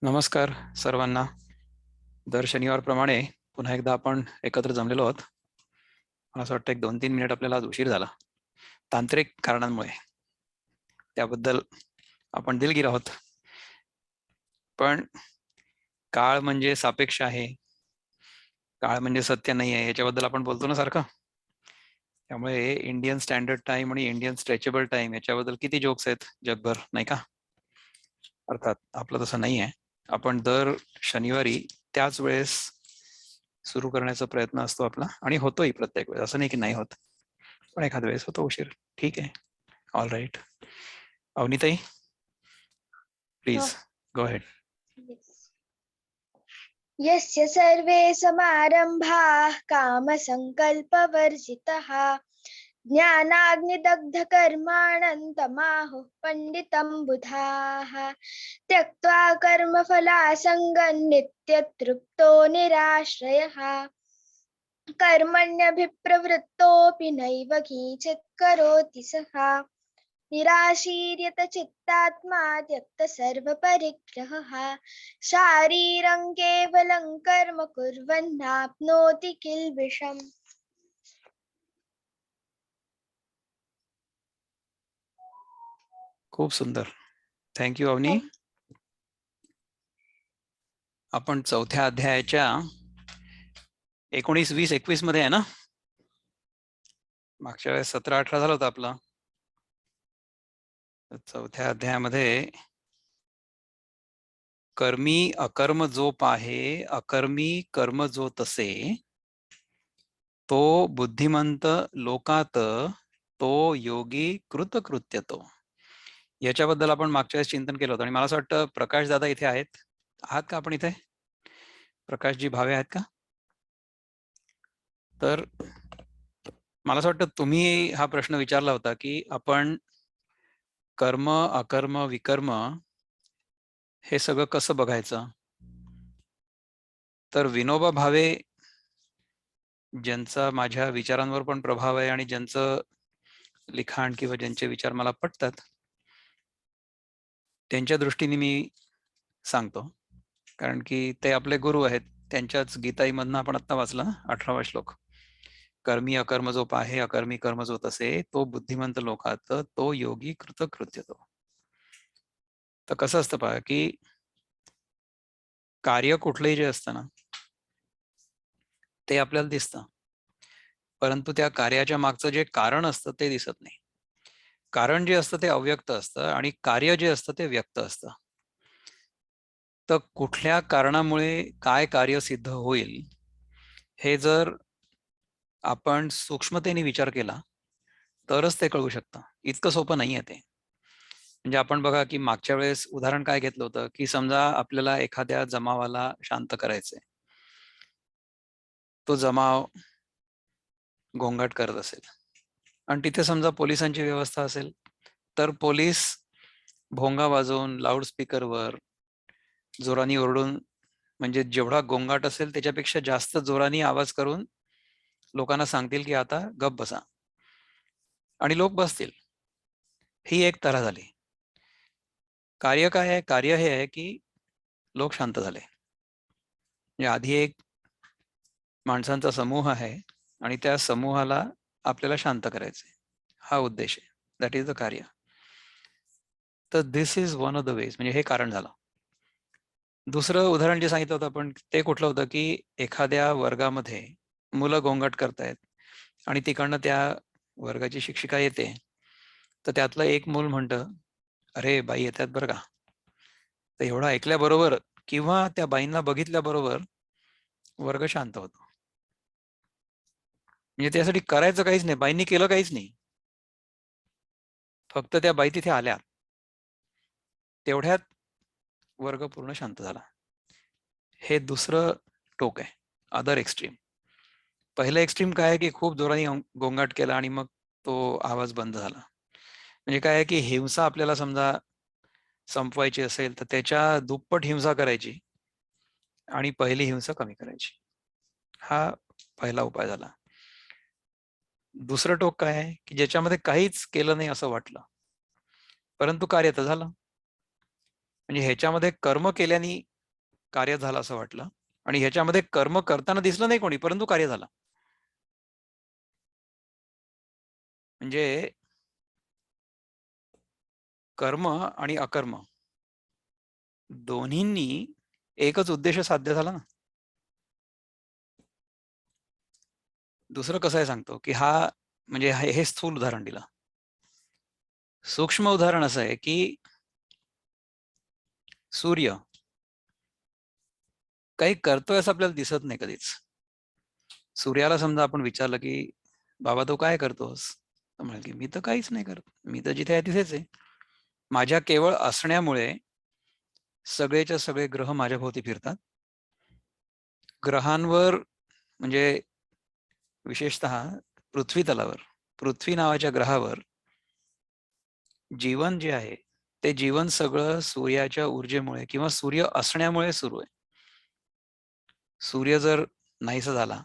नमस्कार सर्वांना. दर शनिवारप्रमाणे पुन्हा एकदा आपण एकत्र जमलेलो आहोत. मला असं वाटतं 1-2-3 मिनिट आपल्याला आज उशीर झाला तांत्रिक कारणांमुळे. त्याबद्दल आपण दिलगीर आहोत. पण काळ म्हणजे सापेक्ष आहे, काळ म्हणजे सत्य नाही आहे, याच्याबद्दल आपण बोलतो ना सारखं. त्यामुळे इंडियन स्टँडर्ड टाइम आणि इंडियन स्ट्रेचेबल टाइम याच्याबद्दल किती जोक्स आहेत जगभर, नाही का? अर्थात आपलं तसं नाही आहे. आपण दर शनिवारी त्याच वेळेस सुरू करण्याचा प्रयत्न असतो आपला, आणि होतोही प्रत्येक वेळेस. असं नाही की नाही होत, पण एखाद्या वेळेस होतो उशीर. ठीक आहे, ऑल राईट. अवनीताई, प्लीज गो अहेड. यस्य सर्वे समारंभाः कामसङ्कल्पवर्जितः ज्ञानाग्निदग्धकर्माणं तमाहुः पण्डितं बुधाः त्यक्त्वा कर्मफलासङ्गं नित्यतृप्तो निराश्रयः कर्मण्यभिप्रवृत्तोऽपि नैव किञ्चित् करोति सः निराशीर्यत चित्तात्मा त्यक्त सर्वपरिग्रहः शारीरं केवलं कर्म कुर्वन्नाप्नोति किल्बिषम्. खूप सुंदर, थँक्यू अवनी. आपण चौथ्या अध्यायाच्या 19, 20, 21 मध्ये आहे ना? मागच्या वेळेस 17-18 झालं होतं आपलं. चौथ्या अध्यायामध्ये कर्मी अकर्म जो पाहे, अकर्मी कर्म जो तसे, तो बुद्धिमंत लोकात, तो योगी कृतकृत्य तो. याच्याबद्दल आपण मागच्या वेळेस चिंतन केलं होतं. आणि मला असं वाटतं प्रकाश दादा इथे आहात का? आपण इथे प्रकाशजी भावे आहेत का? तर मला असं वाटतं तुम्ही हा प्रश्न विचारला होता की आपण कर्म अकर्म विकर्म हे सगळं कसं बघायचं. तर विनोबा भावे, ज्यांचा माझ्या विचारांवर पण प्रभाव आहे आणि ज्यांचं लिखाण किंवा ज्यांचे विचार मला पटतात, त्यांच्या दृष्टीने मी सांगतो, कारण की ते आपले गुरु आहेत. त्यांच्याच गीताईमधनं आपण आत्ता वाचला 18वा श्लोक. कर्मी अकर्म जो पाहे, अकर्मी कर्म जो तसे, तो बुद्धिमंत लोकात, तो योगी कृतकृत्य तो. तर कसं असतं पहा की कार्य कुठलंही जे असतं ना, ते आपल्याला दिसतं, परंतु त्या कार्याच्या मागचं जे कारण असतं ते दिसत नाही. कारण जे असतं ते अव्यक्त असतं आणि कार्य जे असतं ते व्यक्त असतं. तर कुठल्या कारणामुळे काय कार्य सिद्ध होईल हे जर आपण सूक्ष्मतेने विचार केला तरच ते कळू शकतं. इतकं सोपं नाही आहे ते. म्हणजे आपण बघा की मागच्या वेळेस उदाहरण काय घेतलं होतं की समजा आपल्याला एखाद्या जमावाला शांत करायचंय. तो जमाव गोंगाट करत असेल आणि तिथे समजा पोलिसांची व्यवस्था असेल, तर पोलीस भोंगा वाजवून लाऊडस्पीकरवर जोरानी ओरडून, म्हणजे जेवढा गोंगाट असेल त्याच्यापेक्षा जास्त जोरानी आवाज करून लोकांना सांगतील की आता गप बसा, आणि लोक बसतील. ही एक तऱ्हा झाली. कार्य काय आहे? कार्य हे आहे की लोक शांत झाले. म्हणजे आधी एक माणसांचा समूह आहे आणि त्या समूहाला आपल्याला शांत करायचंय, हा उद्देश आहे. दॅट इज द कार्य. तर this is one of the ways. म्हणजे हे कारण झालं. दुसरं उदाहरण जे सांगितलं होतं आपण ते कुठलं होतं की एखाद्या वर्गामध्ये मुलं गोंगाट करतायत आणि तिकडनं त्या वर्गाची शिक्षिका येते, तर त्यातलं एक मूल म्हणतं, अरे बाई येतात बरं का. तर एवढं ऐकल्याबरोबर किंवा त्या बाईंना बघितल्याबरोबर वर्ग शांत होतो. म्हणजे त्यासाठी करायचं काहीच नाही, बाईंनी केलं काहीच नाही, फक्त त्या बाई तिथे आल्या, तेवढ्यात वर्ग पूर्ण शांत झाला. हे दुसरं टोक आहे, अदर एक्स्ट्रीम. पहिलं एक्स्ट्रीम काय आहे की खूप जोराने गोंगाट केला आणि मग तो आवाज बंद झाला. म्हणजे काय आहे की हिंसा आपल्याला समजा संपवायची असेल तर त्याच्या दुप्पट हिंसा करायची आणि पहिली हिंसा कमी करायची. हा पहिला उपाय झाला. दुसरं टोक काय आहे की ज्याच्यामध्ये काहीच केलं नाही असं वाटलं, परंतु कार्य तर झालं. म्हणजे ह्याच्यामध्ये कर्म केल्याने कार्य झालं असं वाटलं आणि ह्याच्यामध्ये कर्म करताना दिसलं नाही कोणी, परंतु कार्य झालं. म्हणजे कर्म आणि अकर्म दोन्हींनी एकच उद्देश साध्य झाला ना. दुसरं कसं आहे सांगतो, की हा म्हणजे हे स्थूल उदाहरण दिलं. सूक्ष्म उदाहरण असं आहे की सूर्य काही करतोय असं आपल्याला दिसत नाही कधीच. सूर्याला समजा आपण विचारलं की बाबा तो काय करतोस, तर म्हणेल की मी तर काहीच नाही करत, मी तर जिथे आहे तिथेच आहे. माझ्या केवळ असण्यामुळे सगळेच्या सगळे ग्रह माझ्या भोवती फिरतात. ग्रहांवर म्हणजे विशेषतः पृथ्वी तलावर, पृथ्वी नावाच्या ग्रहावर जीवन जे आहे ते जीवन सगळं सूर्याच्या ऊर्जेमुळे किंवा सूर्य असण्यामुळे सुरू आहे. सूर्य जर नाहीसा झाला,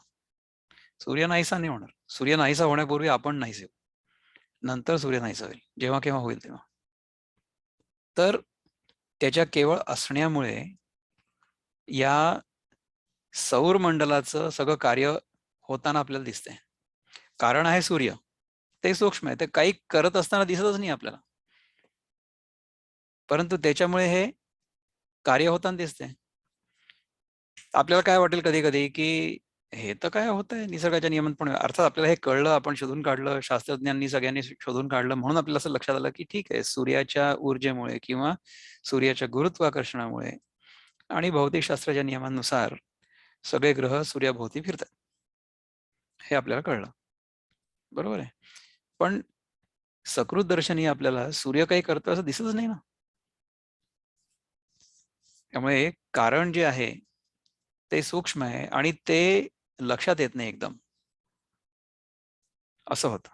सूर्य नाहीसा नाही होणार. सूर्य नाहीसा होण्यापूर्वी आपण नाहीसे होऊ. नंतर सूर्य नाहीसा होईल, जेव्हा केव्हा होईल तेव्हा. तर त्याच्या केवळ असण्यामुळे या सौर मंडलाचं सगळं कार्य होताना आपल्याला दिसतंय. कारण आहे सूर्य, ते सूक्ष्म आहे, ते काही करत असताना दिसतच नाही आपल्याला, परंतु त्याच्यामुळे हे कार्य होताना दिसते. आपल्याला काय वाटेल कधी कधी की हे तर काय होत आहे निसर्गाच्या नियमनपणे. अर्थात आपल्याला हे कळलं, आपण शोधून काढलं, शास्त्रज्ञांनी सगळ्यांनी शोधून काढलं, म्हणून आपल्याला असं लक्षात आलं की ठीक आहे, सूर्याच्या ऊर्जेमुळे किंवा सूर्याच्या गुरुत्वाकर्षणामुळे आणि भौतिकशास्त्राच्या नियमांनुसार सगळे ग्रह सूर्याभोवती फिरतात, हे आपल्याला कळलं. बरोबर आहे. पण सकृत दर्शनी आपल्याला सूर्य काही करतो असं दिसतच नाही ना. त्यामुळे कारण जे आहे ते सूक्ष्म आहे आणि ते लक्षात येत नाही एकदम, असं होतं.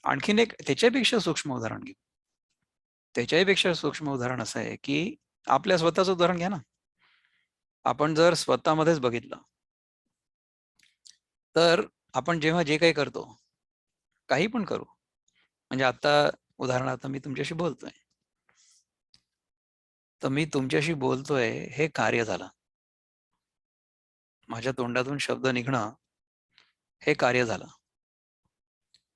आणखीन एक त्याच्यापेक्षा सूक्ष्म उदाहरण घेऊ. त्याच्याही पेक्षा सूक्ष्म उदाहरण असं आहे की आपल्या स्वतःचं उदाहरण घ्या ना. आपण जर स्वतःमध्येच बघितलं तर आपण जेव्हा जे काही करतो, काही पण करू, म्हणजे आता उदाहरणार्थ मी तुमच्याशी बोलतोय, तर मी तुमच्याशी बोलतोय हे कार्य झालं. माझ्या तोंडातून शब्द निघणं हे कार्य झालं.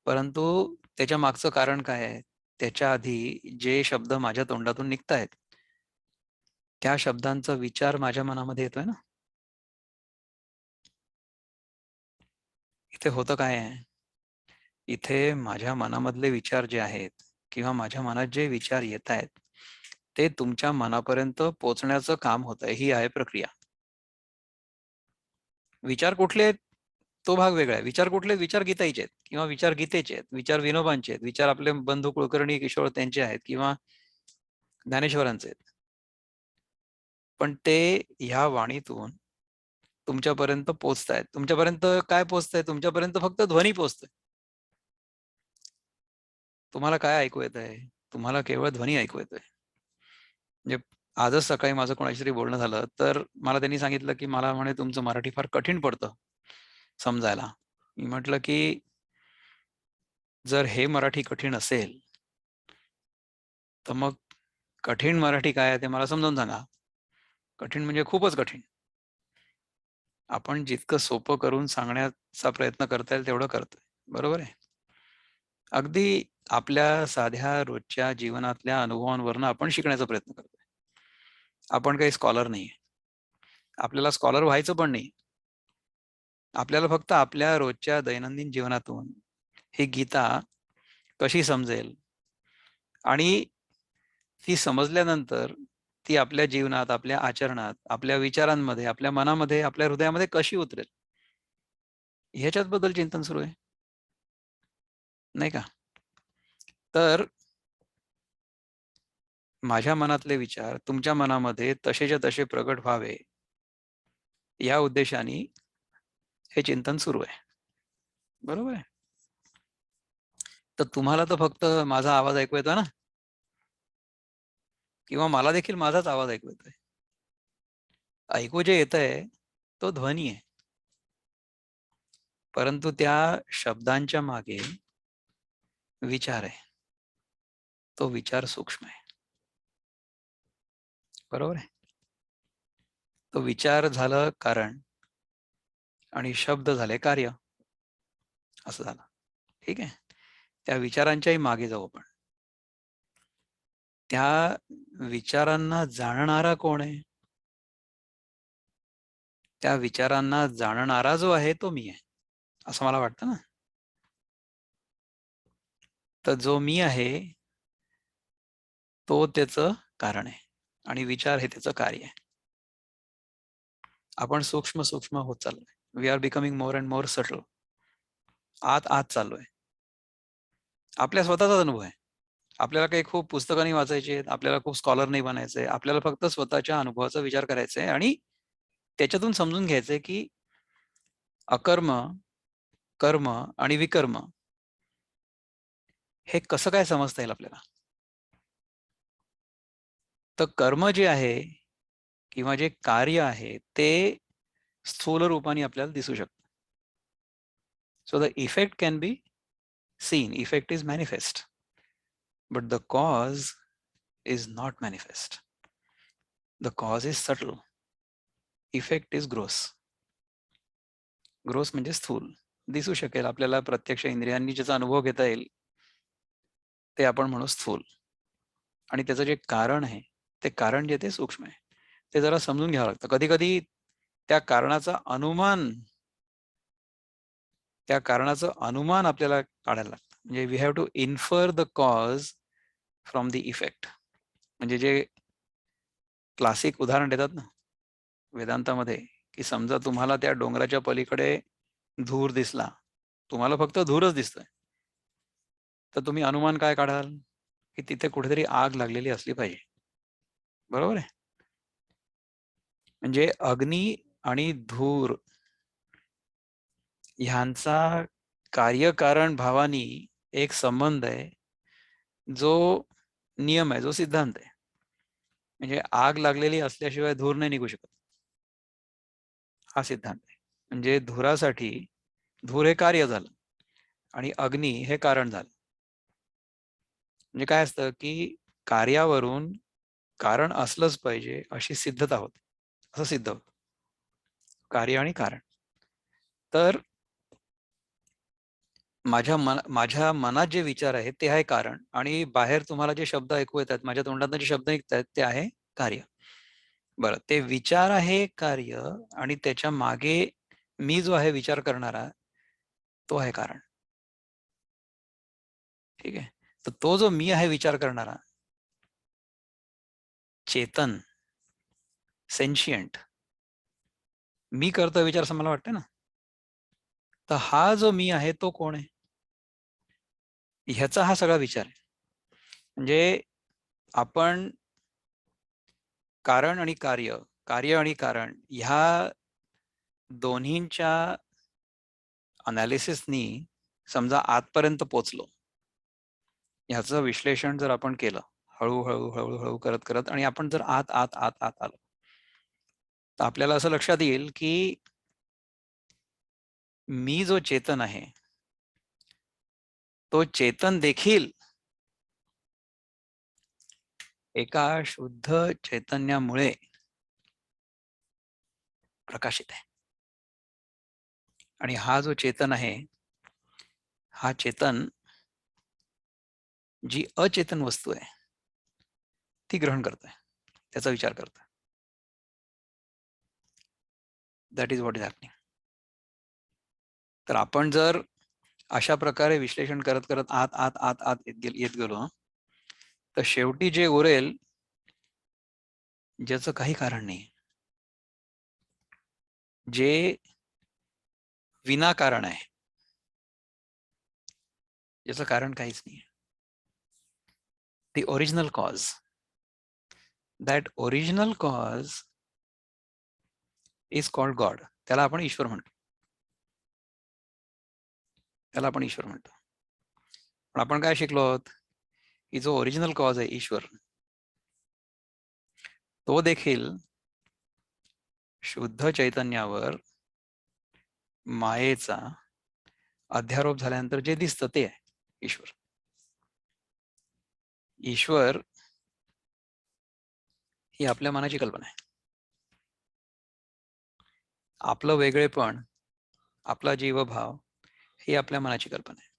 परंतु त्याच्या मागचं कारण काय आहे? त्याच्या आधी जे शब्द माझ्या तोंडातून निघतायत, त्या शब्दांचा विचार माझ्या मनामध्ये येतोय ना. इथे होतं काय आहे? इथे माझ्या मनामधले विचार जे आहेत किंवा माझ्या मनात जे विचार येत आहेत, ते तुमच्या मनापर्यंत पोहोचण्याचं काम होत आहे. ही आहे प्रक्रिया. विचार कुठले आहेत तो भाग वेगळा आहे. विचार कुठले? विचार गीताईचे आहेत किंवा विचार गीतेचे आहेत, विचार विनोबांचे आहेत, विचार आपले बंधू कुलकर्णी किशोर त्यांचे आहेत किंवा ज्ञानेश्वरांचे आहेत. पण ते ह्या वाणीतून तुमच्यापर्यंत पोहोचतायत. तुमच्यापर्यंत काय पोहोचतंय? तुमच्यापर्यंत फक्त ध्वनी पोहोचतोय. तुम्हाला काय ऐकू येत आहे? तुम्हाला केवळ ध्वनी ऐकू येतोय. म्हणजे आजच सकाळी माझं कोणाशी तरी बोलणं झालं, तर मला त्यांनी सांगितलं की मला म्हणे तुमचं मराठी फार कठीण पडतं समजायला. मी म्हटलं की जर हे मराठी कठीण असेल, तर मग कठीण मराठी काय आहे ते मला समजावून सांगा. कठीण म्हणजे खूपच कठीण. आपण जितकं सोपं करून सांगण्याचा प्रयत्न करता येईल तेवढं करतोय. बरोबर आहे. अगदी आपल्या साध्या रोजच्या जीवनातल्या अनुभवांवरनं आपण शिकण्याचा प्रयत्न करतोय. आपण काही स्कॉलर नाहीये. आपल्याला स्कॉलर व्हायचं पण नाही. आपल्याला फक्त आपल्या रोजच्या दैनंदिन जीवनातून ही गीता कशी समजेल आणि ती समजल्यानंतर ती आपल्या जीवनात, आपल्या आचरणात, आपल्या विचारांमध्ये, आपल्या मनामध्ये, आपल्या हृदयामध्ये कशी उतरेल, ह्याच्यात बद्दल चिंतन सुरू आहे, नाही का? तर माझ्या मनातले विचार तुमच्या मनामध्ये तसेच्या तसे प्रगट व्हावे, या उद्देशाने हे चिंतन सुरू आहे. बरोबर आहे. तर तुम्हाला तर फक्त माझा आवाज ऐकू येतो ना, किंवा मला देखील माझाच आवाज ऐकू येतोय. ऐकू जे येत आहे तो ध्वनी आहे, परंतु त्या शब्दांच्या मागे विचार आहे. तो विचार सूक्ष्म आहे. बरोबर आहे. तो विचार झालं कारण आणि शब्द झाले कार्य, असं झालं. ठीक आहे. त्या विचारांच्याही मागे जाऊ आपण. त्या विचारांना जाणणारा कोण आहे? त्या विचारांना जाणणारा जो आहे तो मी आहे, असं मला वाटतं ना. तर जो मी आहे तो त्याचं कारण आहे आणि विचार हे त्याचं कार्य आहे. आपण सूक्ष्म सूक्ष्म होत चाललोय. We are becoming more and more subtle. आत आत चाललोय. आपल्या स्वतःचाच अनुभव आहे. आपल्याला काही खूप पुस्तकं नाही वाचायची आहेत, आपल्याला खूप स्कॉलर नाही बनायचंय. आपल्याला फक्त स्वतःच्या अनुभवाचा विचार करायचा आहे आणि त्याच्यातून समजून घ्यायचंय की अकर्म, कर्म आणि विकर्म हे कसं काय समजता येईल आपल्याला. तर कर्म जे आहे किंवा जे कार्य आहे ते स्थूल रूपाने आपल्याला दिसू शकतं. So the effect can be seen, effect is manifest, but the cause is not manifest. The cause is subtle, effect is gross. Gross म्हणजे स्थूल, दिसू शकेल आपल्याला, प्रत्यक्ष इंद्रियांनी ज्याचा अनुभव घेता येईल ते आपण म्हणू स्थूल. आणि त्याचं जे कारण आहे ते कारण जे ते सूक्ष्म आहे, ते जरा समजून घ्यावं लागतं. कधी कधी त्या कारणाचा अनुमान आपल्याला काढायला लागतं. म्हणजे we have to infer the cause from the effect. म्हणजे जे क्लासिक उदाहरण देतात ना वेदांतामध्ये, की समजा तुम्हाला त्या डोंगराच्या पलीकडे धूर दिसला, तुम्हाला फक्त धूरच दिसतोय, तर तुम्ही अनुमान काय काढाल की तिथे कुठेतरी आग लागलेली असली पाहिजे. बरोबर आहे. म्हणजे अग्नी आणि धूर ह्यांचा कार्यकारण भावानी एक संबंध आहे, जो नियम आहे, जो सिद्धांत आहे. म्हणजे आग लागलेली असल्याशिवाय धूर नाही निघू शकत, हा सिद्धांत आहे. म्हणजे धुरासाठी धूर हे कार्य झालं आणि अग्नी हे कारण झालं. म्हणजे काय असतं की कार्यावरून कारण असलंच पाहिजे अशी सिद्धता होते, असं सिद्ध होतं कार्य आणि कारण. तर माझ्या मनात जे विचार आहेत ते आहे कारण, आणि बाहेर तुम्हाला जे शब्द ऐकू येतात, माझ्या तोंडातून जे शब्द निघतात ते आहे कार्य. बरं, ते विचार आहे कार्य आणि त्याच्या मागे मी जो आहे विचार करणारा तो आहे कारण. ठीक आहे. तर तो जो मी आहे विचार करणारा, चेतन, सेन्शियंट, मी करतो विचार असं मला वाटतं ना. तर हा जो मी आहे तो कोण आहे, ह्याचा हा सगळा विचार आहे. म्हणजे आपण कारण आणि कार्य, कार्य आणि कारण ह्या दोन्हींच्या अनालिसिसनी समजा आतपर्यंत पोचलो, ह्याचं विश्लेषण जर आपण केलं हळूहळू हळूहळू करत करत, आणि आपण जर आत आत आत आत आलो, तर आपल्याला असं लक्षात येईल की मी जो चेतन आहे तो चेतन देखील एका शुद्ध चैतन्यामुळे प्रकाशित आहे. आणि हा जो चेतन आहे, हा चेतन जी अचेतन वस्तू आहे ती ग्रहण करतोय, त्याचा विचार करतोय. That is what is happening. तर आपण जर अशा प्रकारे विश्लेषण करत करत आत आत आत आत येत गेलो, तर शेवटी जे उरेल ज्याचं काही कारण नाही, जे विनाकारण आहे, ज्याचं कारण काहीच नाही, the original cause. That original cause is called God. त्याला आपण ईश्वर म्हणतो. पण आपण काय शिकलो आहोत की जो ओरिजिनल कॉज आहे ईश्वर, तो देखील शुद्ध चैतन्यावर मायेचा अध्यारोप झाल्यानंतर जे दिसतं ते आहे ईश्वर. ही आपल्या मनाची कल्पना आहे. आपलं वेगळेपण, आपला जीवभाव ही आपल्या मनाची कल्पना आहे.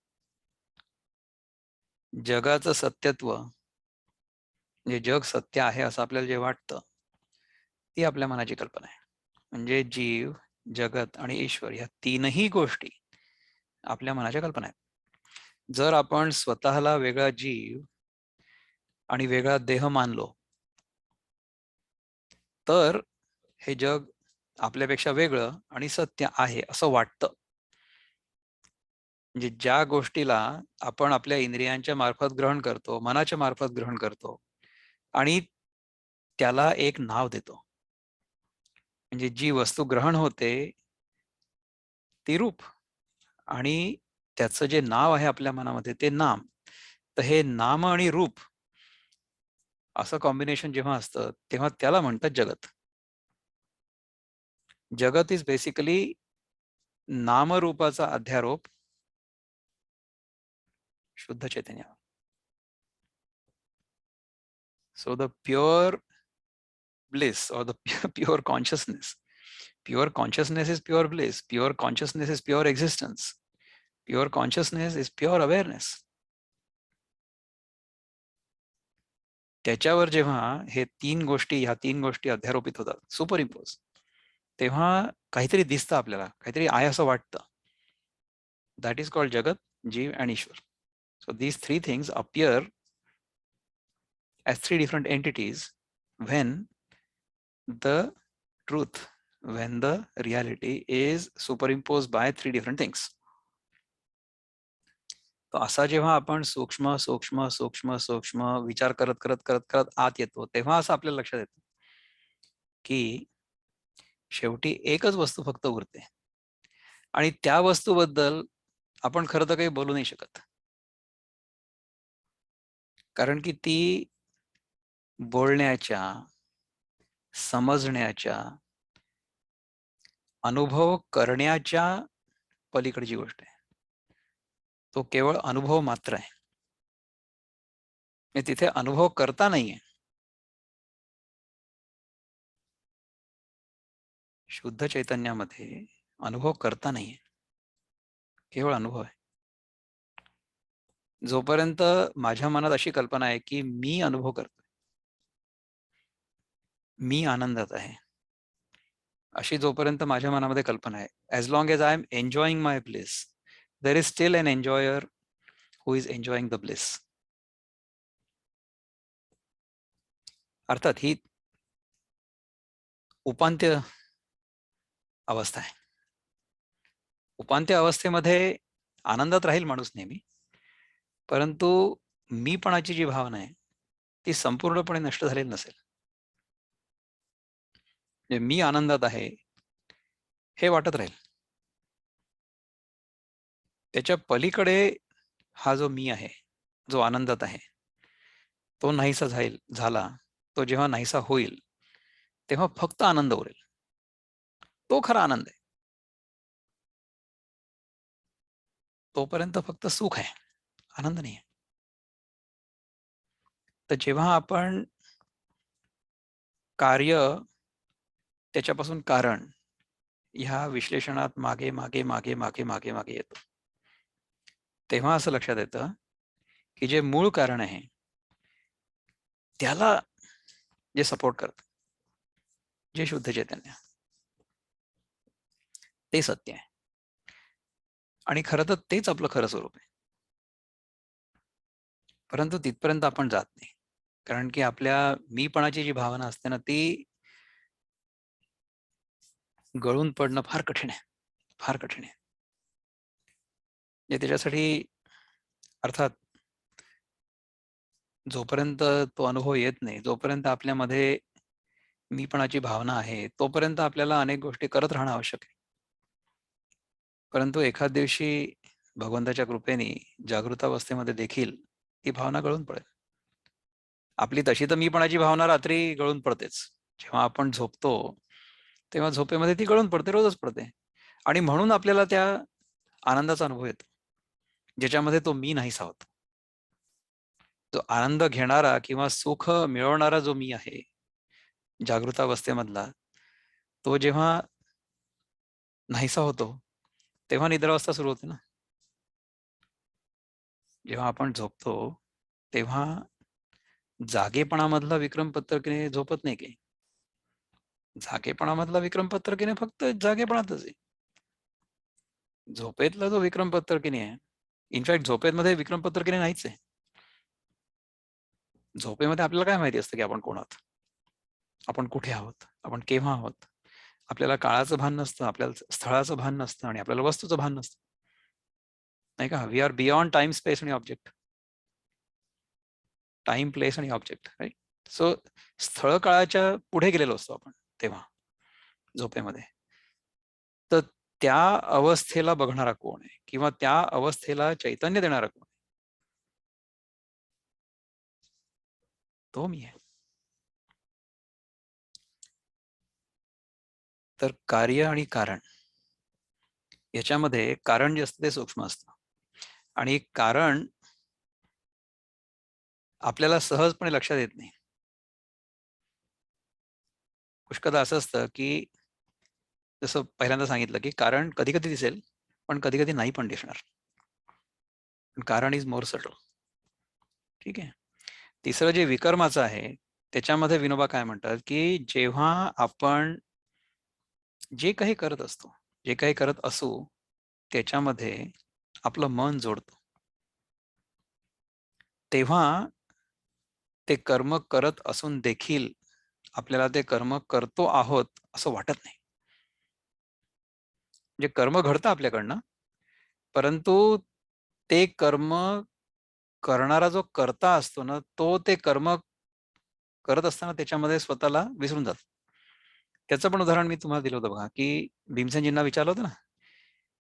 जगाचं सत्यत्व, म्हणजे जग सत्य आहे असं आपल्याला जे वाटतं, ती आपल्या मनाची कल्पना आहे. म्हणजे जीव, जगत आणि ईश्वर या तीनही गोष्टी आपल्या मनाच्या कल्पना आहेत. जर आपण स्वतःला वेगळा जीव आणि वेगळा देह मानलो, तर हे जग आपल्यापेक्षा वेगळं आणि सत्य आहे असं वाटतं. म्हणजे ज्या गोष्टीला आपण आपल्या इंद्रियांच्या मार्फत ग्रहण करतो, मनाच्या मार्फत ग्रहण करतो आणि त्याला एक नाव देतो, म्हणजे जी वस्तू ग्रहण होते ती रूप, आणि त्याचं जे नाव आहे आपल्या मनामध्ये ते नाम. तर हे नाम आणि रूप असं कॉम्बिनेशन जेव्हा असतं तेव्हा त्याला म्हणतात जगत. जगत इज बेसिकली नामरूपाचा अध्यारोप शुद्ध चैतन्य. So the pure bliss or the pure consciousness. Pure consciousness is pure bliss. Pure consciousness is pure existence. Pure consciousness is pure awareness. त्याच्यावर जेव्हा हे ह्या तीन गोष्टी अध्यारोपित होतात, सुपर इम्पोज, तेव्हा काहीतरी दिसतं आपल्याला, काहीतरी आहे असं वाटतं. दॅट इज कॉल्ड जगत, जीव and Ishwar. So these three things appear as three different entities when the truth, when the reality is superimposed by three different things. तर असा जेव्हा आपण सूक्ष्म सूक्ष्म सूक्ष्म सूक्ष्म विचार करत करत करत करत आत येतो, तेव्हा असं आपल्याला लक्षात येतं की शेवटी एकच वस्तू फक्त उरते, आणि त्या वस्तूबद्दल आपण खरं तर काही बोलू नाही शकत, कारण की ती बोलण्याच्या, समजण्याच्या, अनुभव करण्याच्या पलीकडची गोष्ट आहे. तो केवळ अनुभव मात्र आहे. तिथे अनुभव करता नाहीये. शुद्ध चैतन्यामध्ये अनुभव करता नाहीये, केवळ अनुभव आहे. जोपर्यंत माझ्या मनात अशी कल्पना आहे की मी अनुभव करतोय, मी आनंदात आहे, अशी जोपर्यंत माझ्या मनामध्ये कल्पना आहे, as long as I am enjoying my bliss, there is still an enjoyer who is enjoying the bliss. अर्थात ही उपांत्य अवस्था आहे. उपांत्य अवस्थेमध्ये आनंदात राहील माणूस नेहमी, परंतु मीपणाची जी भावना आहे ती संपूर्णपणे नष्ट झालेली नसेल. मी आनंदात आहे हे वाटत राहील. त्याच्या पलीकडे हा जो मी आहे, जो आनंदात आहे, तो नाहीसा झाला, तो जेव्हा नाहीसा होईल तेव्हा फक्त आनंद उरेल. तो खरा आनंद आहे. तोपर्यंत फक्त सुख आहे, आनंद नाही आहे. तर जेव्हा आपण कार्य, त्याच्यापासून कारण, ह्या विश्लेषणात मागे मागे मागे मागे मागे मागे येतो, तेव्हा असं लक्षात येतं की जे मूळ कारण आहे त्याला जे सपोर्ट करत, जे शुद्ध चैतन्य, ते सत्य आहे. आणि खरं तर तेच आपलं खरं स्वरूप आहे. परंतु तिथपर्यंत आपण जात नाही, कारण की आपल्या मीपणाची जी भावना असते ना, ती गळून पडणं फार कठीण आहे, फार कठीण आहे. त्याच्यासाठी अर्थात जोपर्यंत तो अनुभव येत नाही, जोपर्यंत आपल्यामध्ये मीपणाची भावना आहे, तोपर्यंत आपल्याला अनेक गोष्टी करत राहणं आवश्यक आहे. परंतु एखाद दिवशी भगवंताच्या कृपेने जागृतावस्थेमध्ये देखील ती भावना गळून पडेल. आपली तशी तर मीपणाची भावना रात्री गळून पडतेच. जेव्हा आपण झोपतो तेव्हा झोपेमध्ये ती गळून पडते, रोजच पडते. आणि म्हणून आपल्याला त्या आनंदाचा अनुभव येतो, ज्याच्यामध्ये तो मी नाहीसा होतो. तो आनंद घेणारा किंवा सुख मिळवणारा जो मी आहे, जागृतावस्थेमधला तो जेव्हा नाहीसा होतो तेव्हा निद्रावस्था सुरू होते ना. जेव्हा आपण झोपतो तेव्हा जागेपणामधला विक्रम पत्रकीने झोपत नाही काही. जागेपणामधला विक्रम पत्रकीने फक्त जागेपणातच आहे. झोपेतला जो विक्रम पत्रकीने आहे, इनफॅक्ट झोपेमध्ये विक्रम पत्रकीने नाहीच आहे. झोपेमध्ये आपल्याला काय माहिती असतं की आपण कोण आहोत, आपण कुठे आहोत, आपण केव्हा आहोत. आपल्याला काळाचं भान नसतं, आपल्याला स्थळाचं भान नसतं आणि आपल्याला वस्तूचं भान नसतं, नाही का. We are beyond time, space आणि ऑब्जेक्ट. टाइम, प्लेस आणि ऑब्जेक्ट, राईट. सो स्थळ काळाच्या पुढे गेलेलो असतो आपण तेव्हा झोपेमध्ये. तर त्या अवस्थेला बघणारा कोण आहे किंवा त्या अवस्थेला चैतन्य देणारा कोण आहे? तो मी आहे. तर कार्य आणि कारण याच्यामध्ये कारण जे असतं ते सूक्ष्म असतं आणि कारण आपल्याला सहजपणे लक्षात येत नाही. पुष्कळदा असं असतं की जसं पहिल्यांदा सांगितलं की कारण कधी कधी दिसेल पण कधी कधी नाही पण दिसणार. कारण इज मोर सटल. ठीक आहे. तिसरं जे विकर्माचं आहे त्याच्यामध्ये विनोबा काय म्हणतात की जेव्हा आपण जे काही करत असतो, जे काही करत असू त्याच्यामध्ये आपलं मन जोडतो तेव्हा ते कर्म करत असून देखील आपल्याला ते कर्म करतो आहोत असं वाटत नाही. म्हणजे कर्म घडतं आपल्याकडनं, परंतु ते कर्म करणारा जो कर्ता असतो ना, तो ते कर्म करत असताना त्याच्यामध्ये स्वतःला विसरून जातो. त्याचं पण उदाहरण मी तुम्हाला दिलं होतं बघा, की भीमसेनजींना विचारलं होतं ना,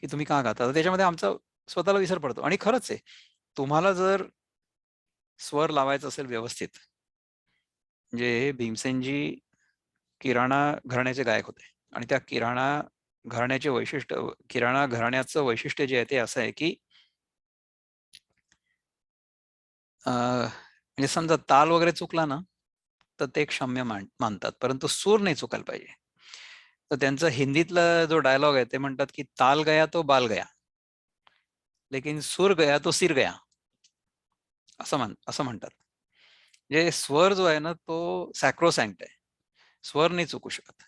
की तुम्ही का गाता? तर त्याच्यामध्ये आमचा स्वतःला विसर पडतो आणि खरंच आहे. तुम्हाला जर स्वर लावायचा असेल व्यवस्थित, म्हणजे भीमसेनजी किराणा घराण्याचे गायक होते आणि त्या किराणा घराण्याचं वैशिष्ट्य जे आहे ते असं आहे की म्हणजे समजा ताल वगैरे चुकला ना तर ते क्षम्य मानतात, परंतु सूर नाही चुकायला पाहिजे. तर त्यांचा हिंदीतला जो डायलॉग आहे ते म्हणतात की ताल गया तो बाल गया, लेकिन सूर गया तो सिर गया, असं म्हणतात. म्हणजे स्वर जो आहे ना तो सॅक्रोसॅन्क्ट आहे, स्वर नाही चुकू शकत.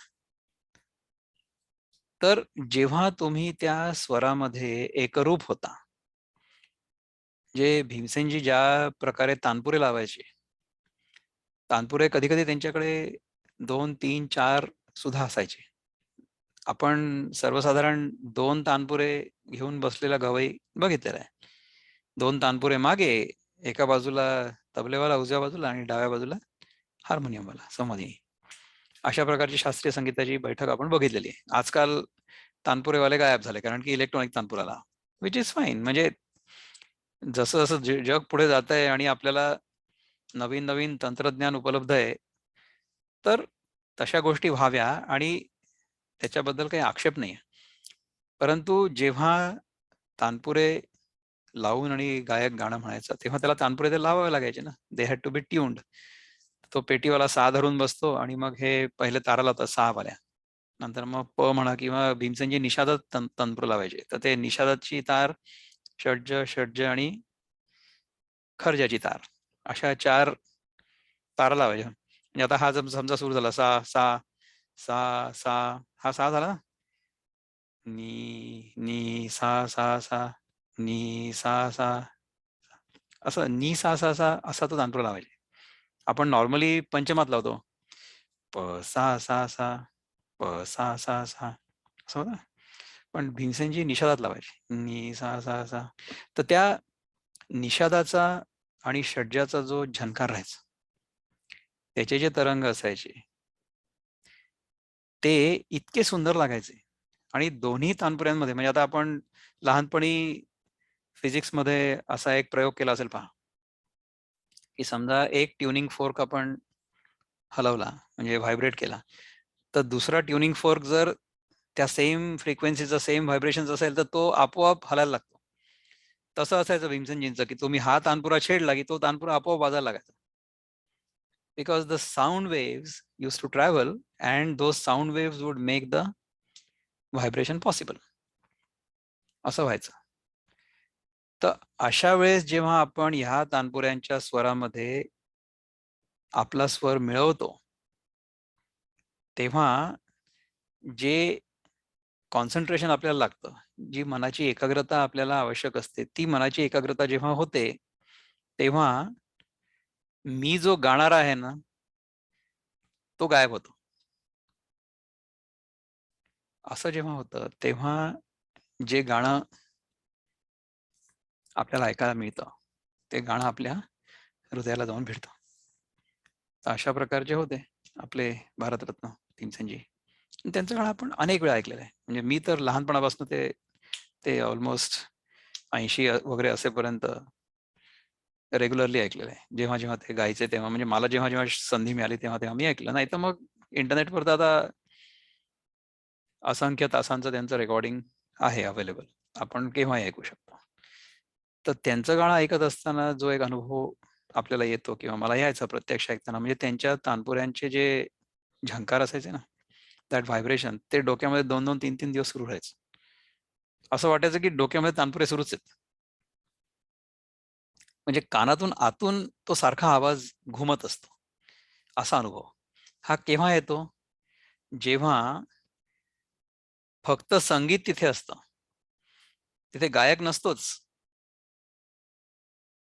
तर जेव्हा तुम्ही त्या स्वरामध्ये एकरूप होता, जे भीमसेनजी ज्या प्रकारे तानपुरे लावायचे, तानपुरे कधी कधी त्यांच्याकडे 2, 3, 4 सुद्धा असायचे. आपण सर्वसाधारण 2 तानपुरे घेऊन बसलेला गवई बघितलेला आहे. 2 तानपुरे मागे, एका बाजूला तबलेवाला उजव्या बाजूला आणि डाव्या बाजूला हार्मोनियमवाला संवादी. अशा प्रकारची शास्त्रीय संगीताची बैठक आपण बघितलेली आहे. आजकाल तानपुरेवाले गायब झाले कारण की इलेक्ट्रॉनिक तानपूर आला, विच इज फाईन. म्हणजे जसं जसं जग पुढे जात आहे आणि आपल्याला नवीन नवीन तंत्रज्ञान उपलब्ध आहे, तर तशा गोष्टी व्हाव्या आणि त्याच्याबद्दल काही आक्षेप नाही. परंतु जेव्हा तानपुरे लावून आणि गायक गाणं म्हणायचं तेव्हा त्याला तानपुरे ते लावावे लागायचे ना, they had to be tuned. तो पेटीवाला 6 धरून बसतो आणि मग हे पहिले तारा लावतात 6 वाल्या, नंतर मग प म्हणा किंवा भीमसेनजी निषादात तंत्र लावायचे, तर ते निषादाची तार, षड्ज, षड्ज आणि खर्जाची तार, अशा 4 तारा लावायच्या. म्हणजे आता हा जर समजा सुरू झाला सा सा सा सा, हा 6 झाला ना, नी नी सा सा सा, नी सा सा, असं नी सा सा सा असा तो तानपूर लावायचे. आपण नॉर्मली पंचमात लावतो, प सा सा सा, प सा सा सा, असं होतं. पण भीमसेनजी निषादात लावायचे, नी सा सा सा. तर त्या निषादाचा आणि षड्जाचा जो झंकार राहायचा, त्याचे जे तरंग असायचे ते इतके सुंदर लागायचे. आणि दोन्ही तानपुऱ्यांमध्ये म्हणजे आता आपण लहानपणी फिजिक्समध्ये असा एक प्रयोग केला असेल पहा, की समजा एक ट्युनिंग फोर्क आपण हलवला म्हणजे व्हायब्रेट केला, तर दुसरा ट्युनिंग फोर्क जर त्या सेम फ्रिक्वेन्सीचा सेम व्हायब्रेशन असेल तर तो आपोआप हलायला लागतो. तसं असायचं भीमसेनजींचं, की तुम्ही तानपुरा छेडला की तो तानपुरा आपोआप वाजायला लागायचा. Because the sound waves used to travel and those sound waves would make the vibration possible. असं व्हायचं. तर अशा वेळेस जेव्हा आपण ह्या तानपुऱ्यांच्या स्वरामध्ये आपला स्वर मिळवतो, तेव्हा जे कॉन्सन्ट्रेशन आपल्याला लागतं, जी मनाची एकाग्रता आपल्याला आवश्यक असते, ती मनाची एकाग्रता जेव्हा होते, तेव्हा मी जो गाणारा आहे ना, तो गायब होतो. असं जेव्हा होतं, तेव्हा जे गाणं आपल्याला ऐकायला मिळतं, ते गाणं आपल्या हृदयाला जाऊन भिडतं. तर अशा प्रकारचे होते आपले भारतरत्न भीमसेनजी. त्यांचं गाणं आपण अनेक वेळा ऐकलेलं आहे. म्हणजे मी तर लहानपणापासून ते ते ऑलमोस्ट 80 वगैरे असेपर्यंत रेग्युलरली ऐकलेलं आहे. जेव्हा जेव्हा ते गायचे तेव्हा, म्हणजे मला जेव्हा जेव्हा संधी मिळाली तेव्हा तेव्हा मी ऐकलं. नाही तर मग इंटरनेटवर तर आता असंख्य तासांचं त्यांचं रेकॉर्डिंग आहे अवेलेबल. आपण केव्हाही ऐकू शकतो. तर त्यांचं गाणं ऐकत असताना जो एक अनुभव आपल्याला येतो किंवा मला यायचा प्रत्यक्ष ऐकताना, म्हणजे त्यांच्या तानपुऱ्यांचे जे झंकार असायचे ना, दॅट व्हायब्रेशन, ते डोक्यामध्ये 2-2, 3-3 दिवस सुरू राहायचं. असं वाटायचं की डोक्यामध्ये तानपुरे सुरूच आहेत. म्हणजे कानातून आतून तो सारखा आवाज घुमत असतो. असा अनुभव. हा केव्हा येतो? जेव्हा फक्त संगीत तिथे असतं. तिथे गायक नसतोच.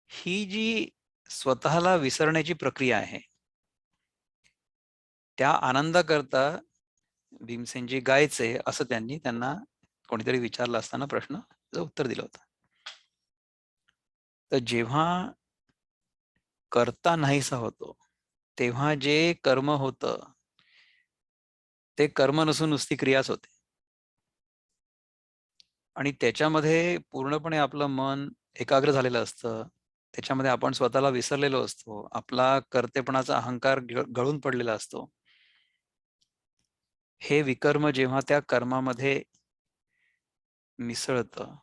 ही जी स्वतःला विसरण्याची प्रक्रिया आहे, त्या आनंदाकरता भीमसेनजी गायचे, असं त्यांना कोणीतरी विचारलं असताना प्रश्नाचं उत्तर दिलं होतं. तर जेव्हा कर्ता नाहीसा होतो, तेव्हा जे कर्म होतं, ते कर्म नसून नुसती क्रियाच होते. आणि त्याच्यामध्ये पूर्णपणे आपलं मन एकाग्र झालेलं असतं. त्याच्यामध्ये आपण स्वतःला विसरलेलो असतो. आपला कर्तेपणाचा अहंकार गळून पडलेला असतो. हे विकर्म जेव्हा त्या कर्मामध्ये मिसळतं,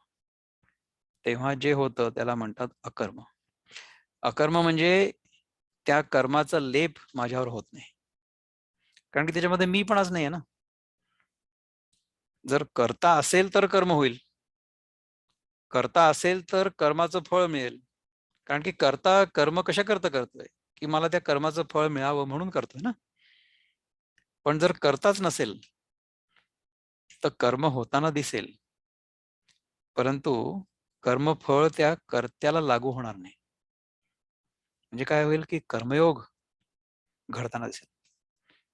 तेव्हा जे होतं त्याला म्हणतात अकर्म. अकर्म म्हणजे त्या कर्माचा लेप माझ्यावर होत नाही. कारण की त्याच्यामध्ये मीपणाच नाहीये ना. जर कर्ता असेल तर कर्म होईल. कर्ता असेल तर कर्माचं फळ मिळेल. कारण की कर्ता कर्म कशाकरता करतोय? की मला त्या कर्माचं फळ मिळावं म्हणून करतोय ना. पण जर कर्ताच नसेल, तर कर्म होताना दिसेल. परंतु कर्मफळ त्या कर्त्याला लागू होणार नाही. म्हणजे काय होईल की कर्मयोग घडताना दिसेल.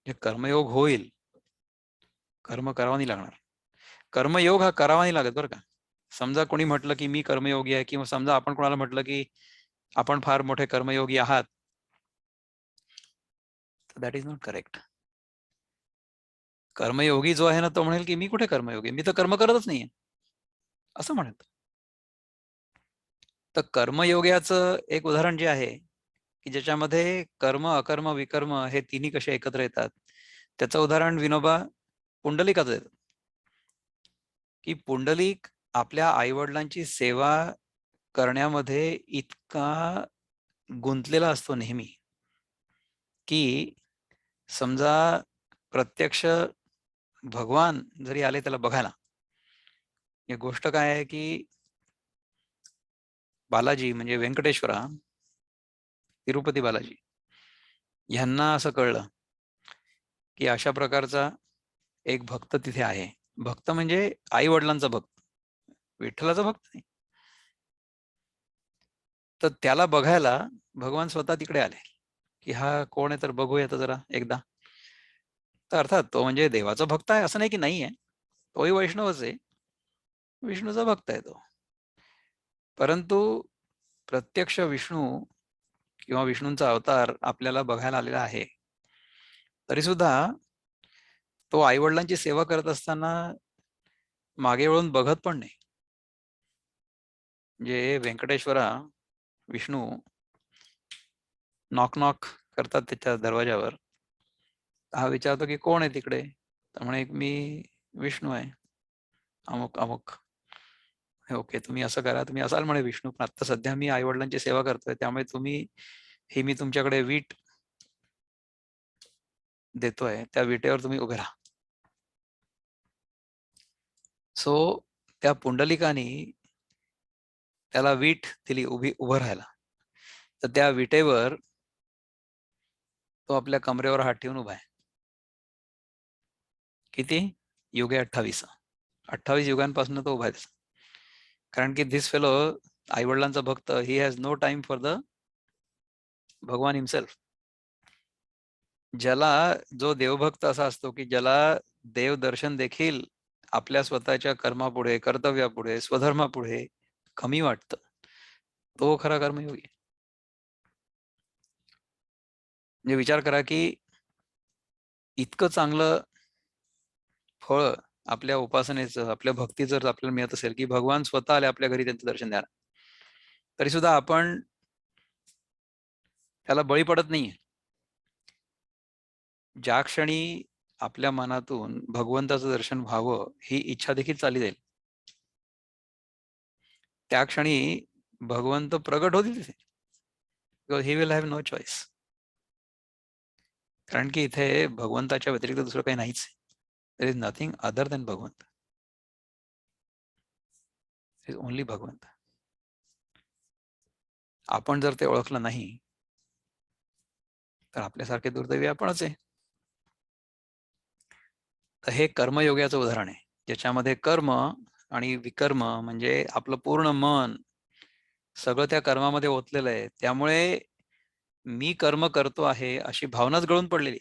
म्हणजे कर्मयोग होईल, कर्म करावं नाही लागणार. कर्मयोग हा करावा नाही लागत बरं का. समजा कोणी म्हटलं की मी कर्मयोगी आहे, किंवा समजा आपण कोणाला म्हटलं की आपण फार मोठे कर्मयोगी आहात, तर दॅट इज नॉट करेक्ट. कर्मयोगी जो आहे ना, तो म्हणेल की मी कुठे कर्मयोगी, मी तर कर्म करतच नाहीये, असं म्हणेल. तर कर्मयोगाचं एक उदाहरण जे आहे, की ज्याच्यामध्ये कर्म, अकर्म, विकर्म हे तिन्ही कसे एकत्र येतात, त्याचं उदाहरण विनोबा पुंडलिकाचं देतात. की पुंडलिक आपल्या आईवडिलांची सेवा करण्यामध्ये इतका गुंतलेला असतो नेहमी, की समजा प्रत्यक्ष भगवान जरी आले त्याला बघायला, ही गोष्ट काय आहे की बालाजी म्हणजे व्यंकटेश्वरा, तिरुपती बालाजी ह्यांना असं कळलं की अशा प्रकारचा एक भक्त तिथे आहे. भक्त म्हणजे आई वडिलांचा भक्त, विठ्ठलाचा भक्त नाही. तर त्याला बघायला भगवान स्वतः तिकडे आले, की हा कोण आहे तर बघूया तर जरा एकदा. तर अर्थात तो म्हणजे देवाचा भक्त आहे असं नाही की नाही आहे. तोही वैष्णवच आहे. विष्णूचा भक्त आहे तो. परंतु प्रत्यक्ष विष्णू किंवा विष्णूंचा अवतार आपल्याला बघायला आलेला आहे. तरी सुद्धा तो आई-वडिलांची सेवा करत असताना मागे वळून बघत पण नाही. म्हणजे व्यंकटेश्वरा, विष्णू नॉक करतात त्याच्या दरवाजावर. हा विचारतो की कोण आहे तिकडे? तर म्हणे मी विष्णू आहे. अमुक, अमुक. ओके, तुम्ही असं करा, तुम्ही असाल म्हणे विष्णू, पण आता सध्या मी आई-वडिलांची सेवा करतोय. त्यामुळे तुम्ही, हे मी तुमच्याकडे वीट देतोय त्या विटेवर तुम्ही उभे राहा. सो त्या पुंडलिकानी त्याला वीट दिली उभं राहायला. तर त्या विटेवर तो आपल्या कमरेवर हात ठेवून उभा आहे. किती युगे 28 युगांपासून तो उभा आहे. कारण की धिस फेलो आई वडिलांचा भक्त, he has no time for the Bhagwan himself. ज्याला जो देवभक्त असा असतो की ज्याला देव दर्शन देखील आपल्या स्वतःच्या कर्मापुढे, कर्तव्यापुढे, स्वधर्मापुढे कमी वाटतं, तो खरा कर्मयोगी. म्हणजे विचार करा की इतकं चांगलं फळ आपल्या उपासनेचं, आपल्या भक्ती जर आपल्याला मिळत असेल की भगवान स्वतः आले आपल्या घरी त्यांचं दर्शन द्यायला, तरी सुद्धा आपण त्याला बळी पडत नाहीये. ज्या क्षणी आपल्या मनातून भगवंताचं दर्शन व्हावं ही इच्छा देखील चाली जाईल, त्या क्षणी भगवंत प्रगट होतील तिथे. Because he will have no choice. कारण की इथे भगवंताच्या व्यतिरिक्त दुसरं काही नाहीच. There is nothing other than Bhagwant. Is only Bhagwant. आपण जर ते ओळखलं नाही तर आपल्यासारखे दुर्दैवी आपणच आहे. तर हे कर्मयोगाचं उदाहरण आहे, ज्याच्यामध्ये कर्म आणि विकर्म म्हणजे आपलं पूर्ण मन सगळं त्या कर्मामध्ये ओतलेलं आहे. त्यामुळे मी कर्म करतो आहे अशी भावनाच गळून पडलेली.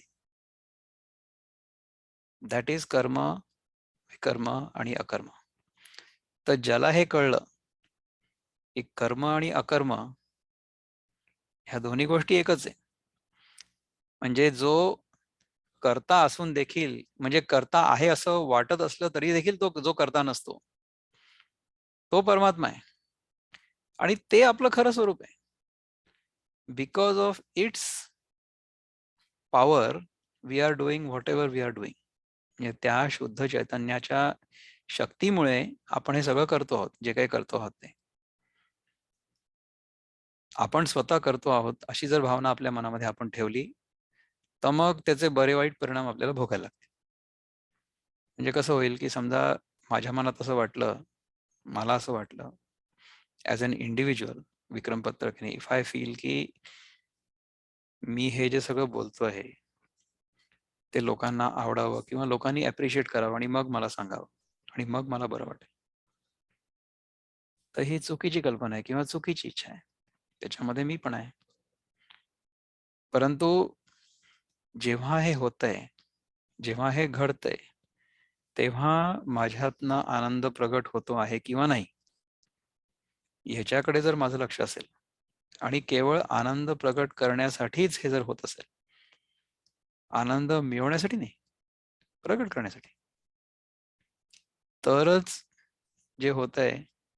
दॅट इज कर्म, विकर्म आणि अकर्म. तर ज्याला हे कळलं की कर्म आणि अकर्म ह्या दोन्ही गोष्टी एकच आहे, म्हणजे जो कर्ता असून देखील, म्हणजे कर्ता आहे असं वाटत असलं तरी देखील तो जो कर्ता नसतो तो परमात्मा आहे. आणि ते आपलं खरं स्वरूप आहे. Because of its power we are doing whatever we are doing. म्हणजे त्या शुद्ध चैतन्याच्या शक्तीमुळे आपण हे सगळं करतो आहोत, जे काही करतो आहोत ते आपण स्वतः करतो आहोत अशी जर भावना आपल्या मनामध्ये आपण ठेवली, तर मग त्याचे बरे वाईट परिणाम आपल्याला भोगायला लागतील. म्हणजे कसं होईल की समजा माझ्या मनात असं वाटलं, मला असं वाटलं ॲज अन इंडिव्हिज्युअल, विक्रम पत्रकने, इफ आय फील की मी हे जे सगळं बोलतो आहे ते लोकांना आवडावं किंवा लोकांनी ॲप्रिशिएट करावं आणि मग मला सांगावं आणि मग मला बरं वाटेल, तर ही चुकीची कल्पना आहे किंवा चुकीची इच्छा आहे. त्याच्यामध्ये मी पण आहे. परंतु जेव्हा हे होतंय, जेव्हा हे घडतंय, तेव्हा माझ्यातनं आनंद प्रगट होतो आहे किंवा नाही, ह्याच्याकडे जर माझं लक्ष असेल आणि केवळ आनंद प्रगट करण्यासाठीच हे जर होत असेल, आनंद मिळवण्यासाठी नाही, प्रगट करण्यासाठी, तरच जे होतंय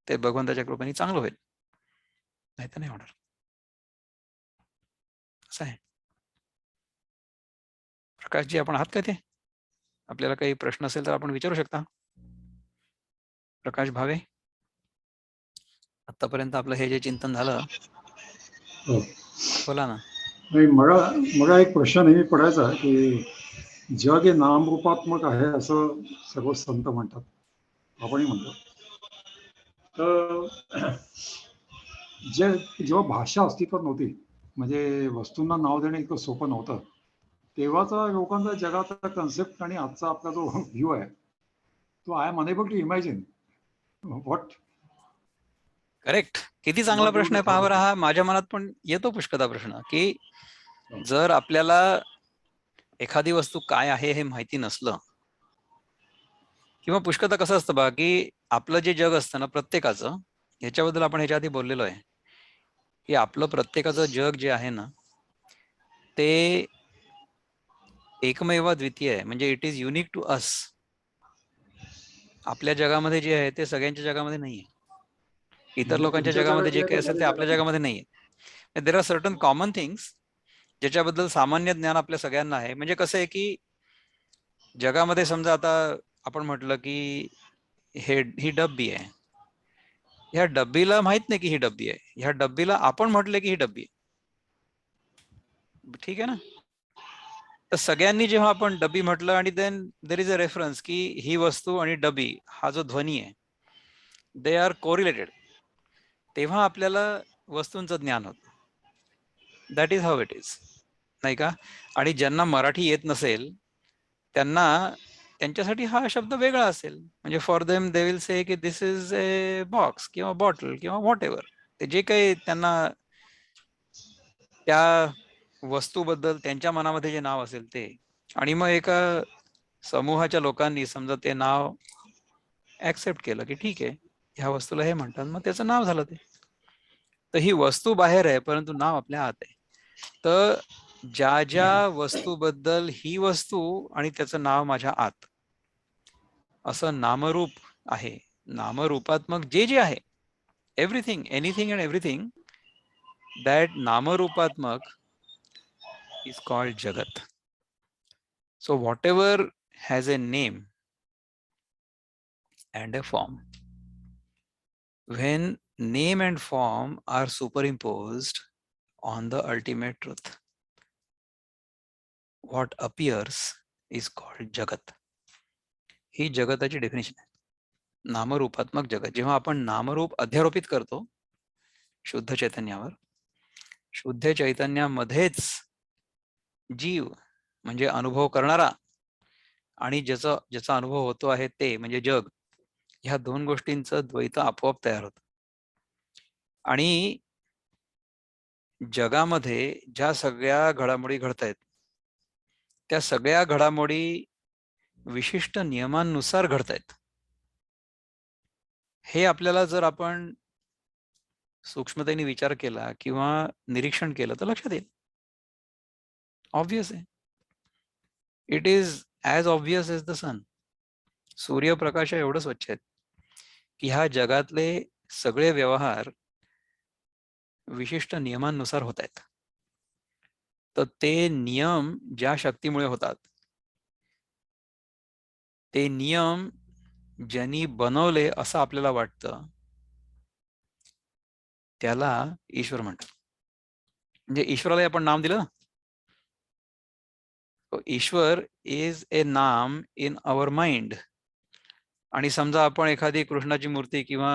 ते भगवंताच्या कृपेने चांगलं होईल, नाही तर नाही होणार. असं आहे. प्रकाशजी, आपण आहात का ते? आपल्याला काही प्रश्न असेल तर आपण विचारू शकता. प्रकाश भावे, आतापर्यंत आपलं हे जे चिंतन झालं, हो. बोला ना. नाही, मला एक प्रश्न नेहमी पडायचा की जग हे नामरूपात्मक आहे असं सर्व संत म्हणतात, आपणही म्हणतो. तर जेव्हा भाषा अस्तित्वात नव्हती, म्हणजे वस्तूंना नाव देणं इतकं सोपं नव्हतं, तेव्हाचा लोकांचा जगाचा कन्सेप्ट आणि आजचा आपला जो व्ह्यू आहे, तो I am enable to imagine what correct. किती चांगला व्हॉट दे प्रश्न वुड आहे हॅव पहा बरं. थॉट. हा माझ्या मनात पण येतो पुष्कदा प्रश्न की जर आपल्याला एखादी वस्तू काय आहे हे माहिती नसलं, किंवा पुष्कदा कसं असतं बघा की आपलं जे जग असतं ना प्रत्येकाचं, ह्याच्याबद्दल आपण ह्याच्या आधी बोललेलो आहे की आपलं प्रत्येकाचं जग जे आहे ना ते एकमेव द्वितीय आहे, म्हणजे it is unique to us. आपल्या जगामध्ये जे आहे ते सगळ्यांच्या जगामध्ये नाहीये. इतर म्हणजे लोकांच्या तुमच्या जगामध्ये जगात जे जे काही आहे ते असेल ते माझ्या आपल्या जगात नाही. जगामध्ये नाहीये. There are certain common things ज्याच्याबद्दल सामान्य ज्ञान आपल्या सगळ्यांना आहे. म्हणजे कसं आहे की जगामध्ये समजा आता आपण म्हटलं की ही डब्बी आहे, ह्या डब्बीला माहित नाही की ही डब्बी आहे, ह्या डब्बीला आपण म्हटलं की ही डब्बी आहे. ठीक आहे ना. तर सगळ्यांनी जेव्हा आपण डबी म्हटलं आणि then there is a reference की ही वस्तू आणि डबी हा जो ध्वनी आहे दे आर कोरिलेटेड, तेव्हा आपल्याला वस्तूंचं ज्ञान होतं. That is how it is, नाही का? आणि ज्यांना मराठी येत नसेल त्यांना त्यांच्यासाठी हा शब्द वेगळा असेल. म्हणजे for them they will say की दिस इज ए बॉक्स किंवा बॉटल किंवा व्हॉट एव्हर, ते जे काही त्यांना त्या वस्तूबद्दल त्यांच्या मनामध्ये जे नाव असेल ते. आणि मग एका समूहाच्या लोकांनी समजा ते नाव ऍक्सेप्ट केलं की ठीक आहे ह्या वस्तूला हे म्हणतात, मग त्याचं नाव झालं ते. तर ही वस्तू बाहेर आहे परंतु नाव आपल्या आत आहे. तर ज्या ज्या वस्तूबद्दल ही वस्तू आणि त्याचं नाव माझ्या आत असं नामरूप आहे, नामरूपात्मक जे जे आहे everything, anything and everything, that नामरूपात्मक is called Jagat. So whatever has a name and a form, when name and form are superimposed on the ultimate truth, what appears is called Jagat. ही जगताची definition आहे, नामरूपात्मक जगत. जेव्हा आपण नामरूप अध्यारोपित करतो शुद्ध चैतन्यावर, शुद्ध चैतन्यामध्येच जीव म्हणजे अनुभव करणारा आणि ज्याचा अनुभव होतो आहे ते म्हणजे जग, ह्या दोन गोष्टींचं द्वैत आपोआप तयार होतं. आणि जगामध्ये ज्या सगळ्या घडामोडी घडत आहेत त्या सगळ्या घडामोडी विशिष्ट नियमांनुसार घडत आहेत. हे आपल्याला जर आपण सूक्ष्मतेने विचार केला किंवा निरीक्षण केलं तर लक्षात येईल. ऑब्वियस आहे, it is as obvious as the sun. सूर्यप्रकाश एवढं स्वच्छ आहेत की ह्या जगातले सगळे व्यवहार विशिष्ट नियमांनुसार होत आहेत. तर ते नियम ज्या शक्तीमुळे होतात, ते नियम ज्यांनी बनवले असं आपल्याला वाटतं त्याला ईश्वर म्हणतात. म्हणजे ईश्वराला आपण नाम दिलं ना, ईश्वर इज ए नाम इन अवर माइंड. आणि समजा आपण एखादी कृष्णाची मूर्ती किंवा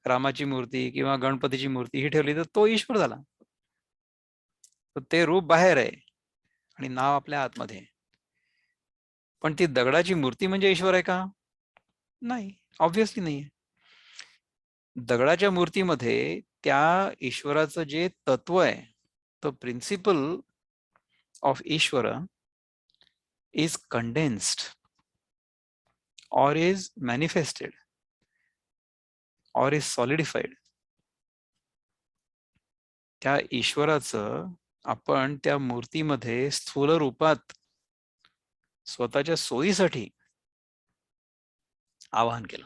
रामाची मूर्ती किंवा गणपतीची मूर्ती ही ठेवली तर तो ईश्वर झाला. तर ते रूप बाहेर आहे आणि नाव आपल्या आतमध्ये. पण ती दगडाची मूर्ती म्हणजे ईश्वर आहे का? नाही, ऑब्व्हियसली नाही. दगडाच्या मूर्तीमध्ये त्या ईश्वराचं जे तत्व आहे, तो principle of Ishwar is condensed or is manifested or is solidified. त्या ईश्वराचं आपण त्या मूर्तीमध्ये स्थूल रूपात स्वतःच्या सोयीसाठी आवाहन केलं.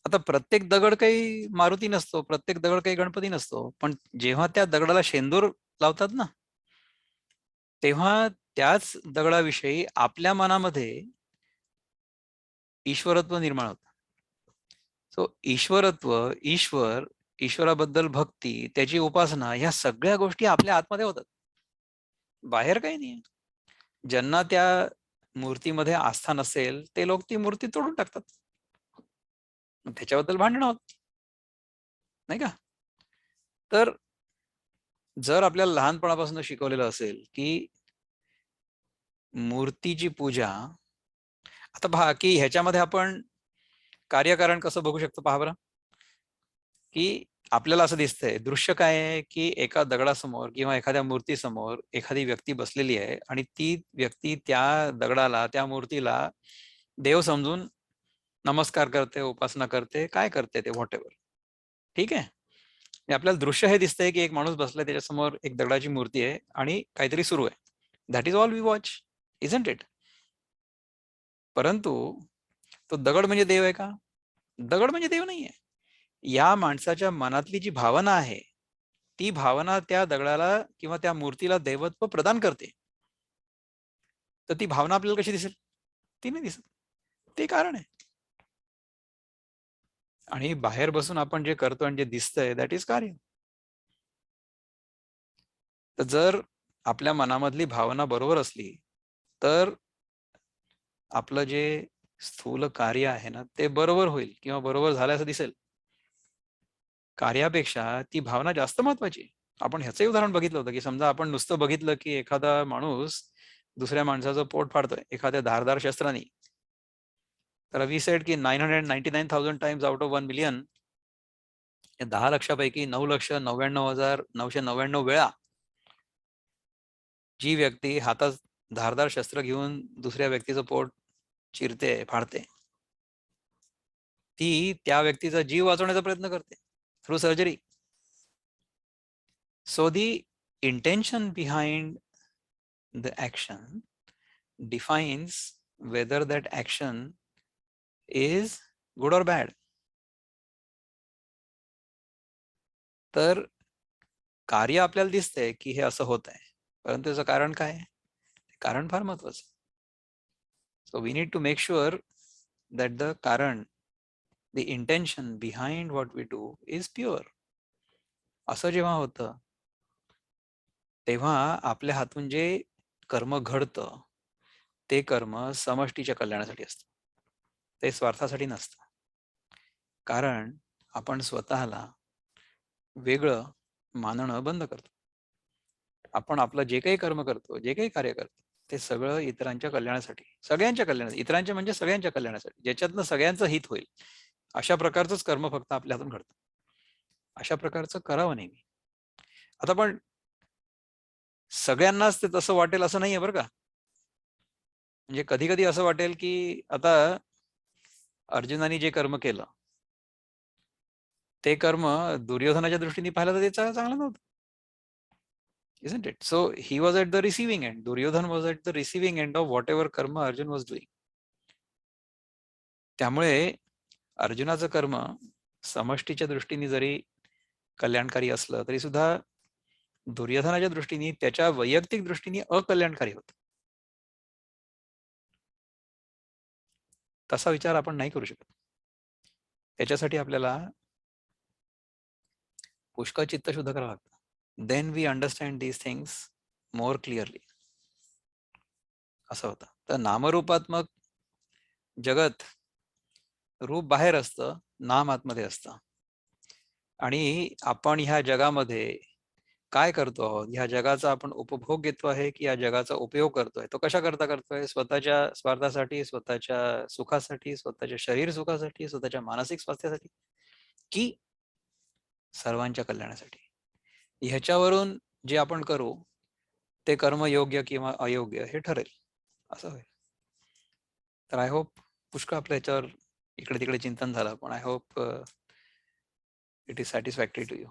आता प्रत्येक दगड काही मारुती नसतो, प्रत्येक दगड काही गणपती नसतो, पण जेव्हा त्या दगडाला शेंदूर लावतात ना, तेव्हा त्याच दगडाविषयी आपल्या मनामध्ये ईश्वरत्व निर्माण होतं. सो ईश्वरत्व, ईश्वराबद्दल भक्ती, त्याची उपासना, ह्या सगळ्या गोष्टी आपल्या आतमध्ये होतात, बाहेर काही नाही. ज्यांना त्या मूर्तीमध्ये आस्था नसेल ते लोक ती मूर्ती तोडून टाकतात, त्याच्याबद्दल भांडणं होत नाही का? तर जर आपल्याला लहानपणापासून शिकवलेलं असेल की मूर्तीची पूजा, आता पहा की ह्याच्यामध्ये आपण कार्यकारण कसं बघू शकतो पहा बरं. की आपल्याला असं दिसतंय, दृश्य काय आहे की एका दगडासमोर किंवा एखाद्या मूर्तीसमोर एखादी व्यक्ती बसलेली आहे आणि ती व्यक्ती त्या दगडाला, त्या मूर्तीला देव समजून नमस्कार करते, उपासना करते, काय करते ते व्हॉट एव्हर. ठीक आहे, आपल्याला दृश्य हे दिसतंय की एक माणूस बसलाय, त्याच्यासमोर एक दगडाची मूर्ती आहे आणि काहीतरी सुरू आहे. That is all we watch, isn't it? परंतु तो दगड म्हणजे देव आहे का? दगड म्हणजे देव नाहीये. या माणसाच्या मनातली जी भावना आहे, ती भावना त्या दगडाला किंवा त्या मूर्तीला देवत्व प्रदान करते. तर ती भावना आपल्याला कशी दिसेल? ती नाही दिसत. ते कारण आहे. आणि बाहेर बसून आपण जे करतो आणि जे दिसतंय दॅट इज कार्य. तर जर आपल्या मनामधली भावना बरोबर असली तर आपलं जे स्थूल कार्य आहे ना ते बरोबर होईल किंवा बरोबर झाल्याचं दिसेल. कार्यापेक्षा ती भावना जास्त महत्वाची. आपण ह्याचंही उदाहरण बघितलं होतं की समजा आपण नुसतं बघितलं की एखादा माणूस दुसऱ्या माणसाचं पोट फाडतोय एखाद्या धारदार शस्त्राने, तर वी सेड की 999,000 टाइम्स आउट ऑफ 1 मिलियन 10 लक्षापैकी 9,99,999 वेळा जी व्यक्ती हातात धारदार शस्त्र घेऊन दुसऱ्या व्यक्तीचं पोट चिरते, फाडते, ती त्या व्यक्तीचा जीव वाचवण्याचा प्रयत्न करते through surgery. So the intention behind the action defines whether that action is good or bad. तर कार्य आपल्याला दिसतंय की हे असं होत आहे, परंतु त्याचं कारण काय आहे? कारण फार महत्वाचं. So we need to make sure that the कारण, the intention behind what we do is pure. असं जेव्हा होतं तेव्हा आपल्या हातून जे कर्म घडतं ते कर्म समष्टीच्या कल्याणासाठी असतं, ते स्वार्थासाठी नसतं. कारण आपण स्वतःला वेगळं मानणं बंद करतो. आपण आपलं जे काही कर्म करतो, जे काही कार्य करतो ते सगळं इतरांच्या कल्याणासाठी, सगळ्यांच्या कल्याणासाठी, इतरांच्या म्हणजे सगळ्यांच्या कल्याणासाठी, ज्याच्यातनं सगळ्यांचं हित होईल अशा प्रकारचंच कर्म फक्त आपल्या हातून घडतं. अशा प्रकारचं करावं नेहमी. आता पण सगळ्यांनाच ते तसं वाटेल असं नाहीये बरं का. म्हणजे कधी कधी असं वाटेल की आता अर्जुनाने जे कर्म केलं ते कर्म दुर्योधनाच्या दृष्टीने पाहिलं तर ते चांगलं नव्हतं. Isn't it? So he was at the receiving end. Duryodhan was at the receiving end of whatever karma Arjun was doing. त्यामुळे अर्जुनाचं कर्म समष्टीच्या दृष्टीने जरी कल्याणकारी असलं तरी सुद्धा दुर्योधनाच्या दृष्टीने त्याच्या वैयक्तिक दृष्टीने अकल्याणकारी होत. तसा विचार आपण नाही करू शकत. त्याच्यासाठी आपल्याला पुष्कळ चित्त शुद्ध करावं लागतं. Then we understand these things more clearly. असं होतं. तर नामरूपात्मक जगत, रूप बाहेर असतं, नाम आतमध्ये असतं. आणि आपण ह्या जगामध्ये काय करतो आहोत, ह्या जगाचा आपण उपभोग घेतो आहे की या जगाचा उपयोग करतोय, तो कशा करता करतोय? स्वतःच्या स्वार्थासाठी, स्वतःच्या सुखासाठी, स्वतःच्या शरीर सुखासाठी, स्वतःच्या मानसिक स्वास्थ्यासाठी, की सर्वांच्या कल्याणासाठी? ह्याच्यावरून जे आपण करू ते कर्म योग्य किंवा अयोग्य हे ठरेल. असं होईल. तर आय होप पुष्कळ आपल्या याच्यावर इकडे तिकडे चिंतन झालं, पण I hope it is satisfactory to you.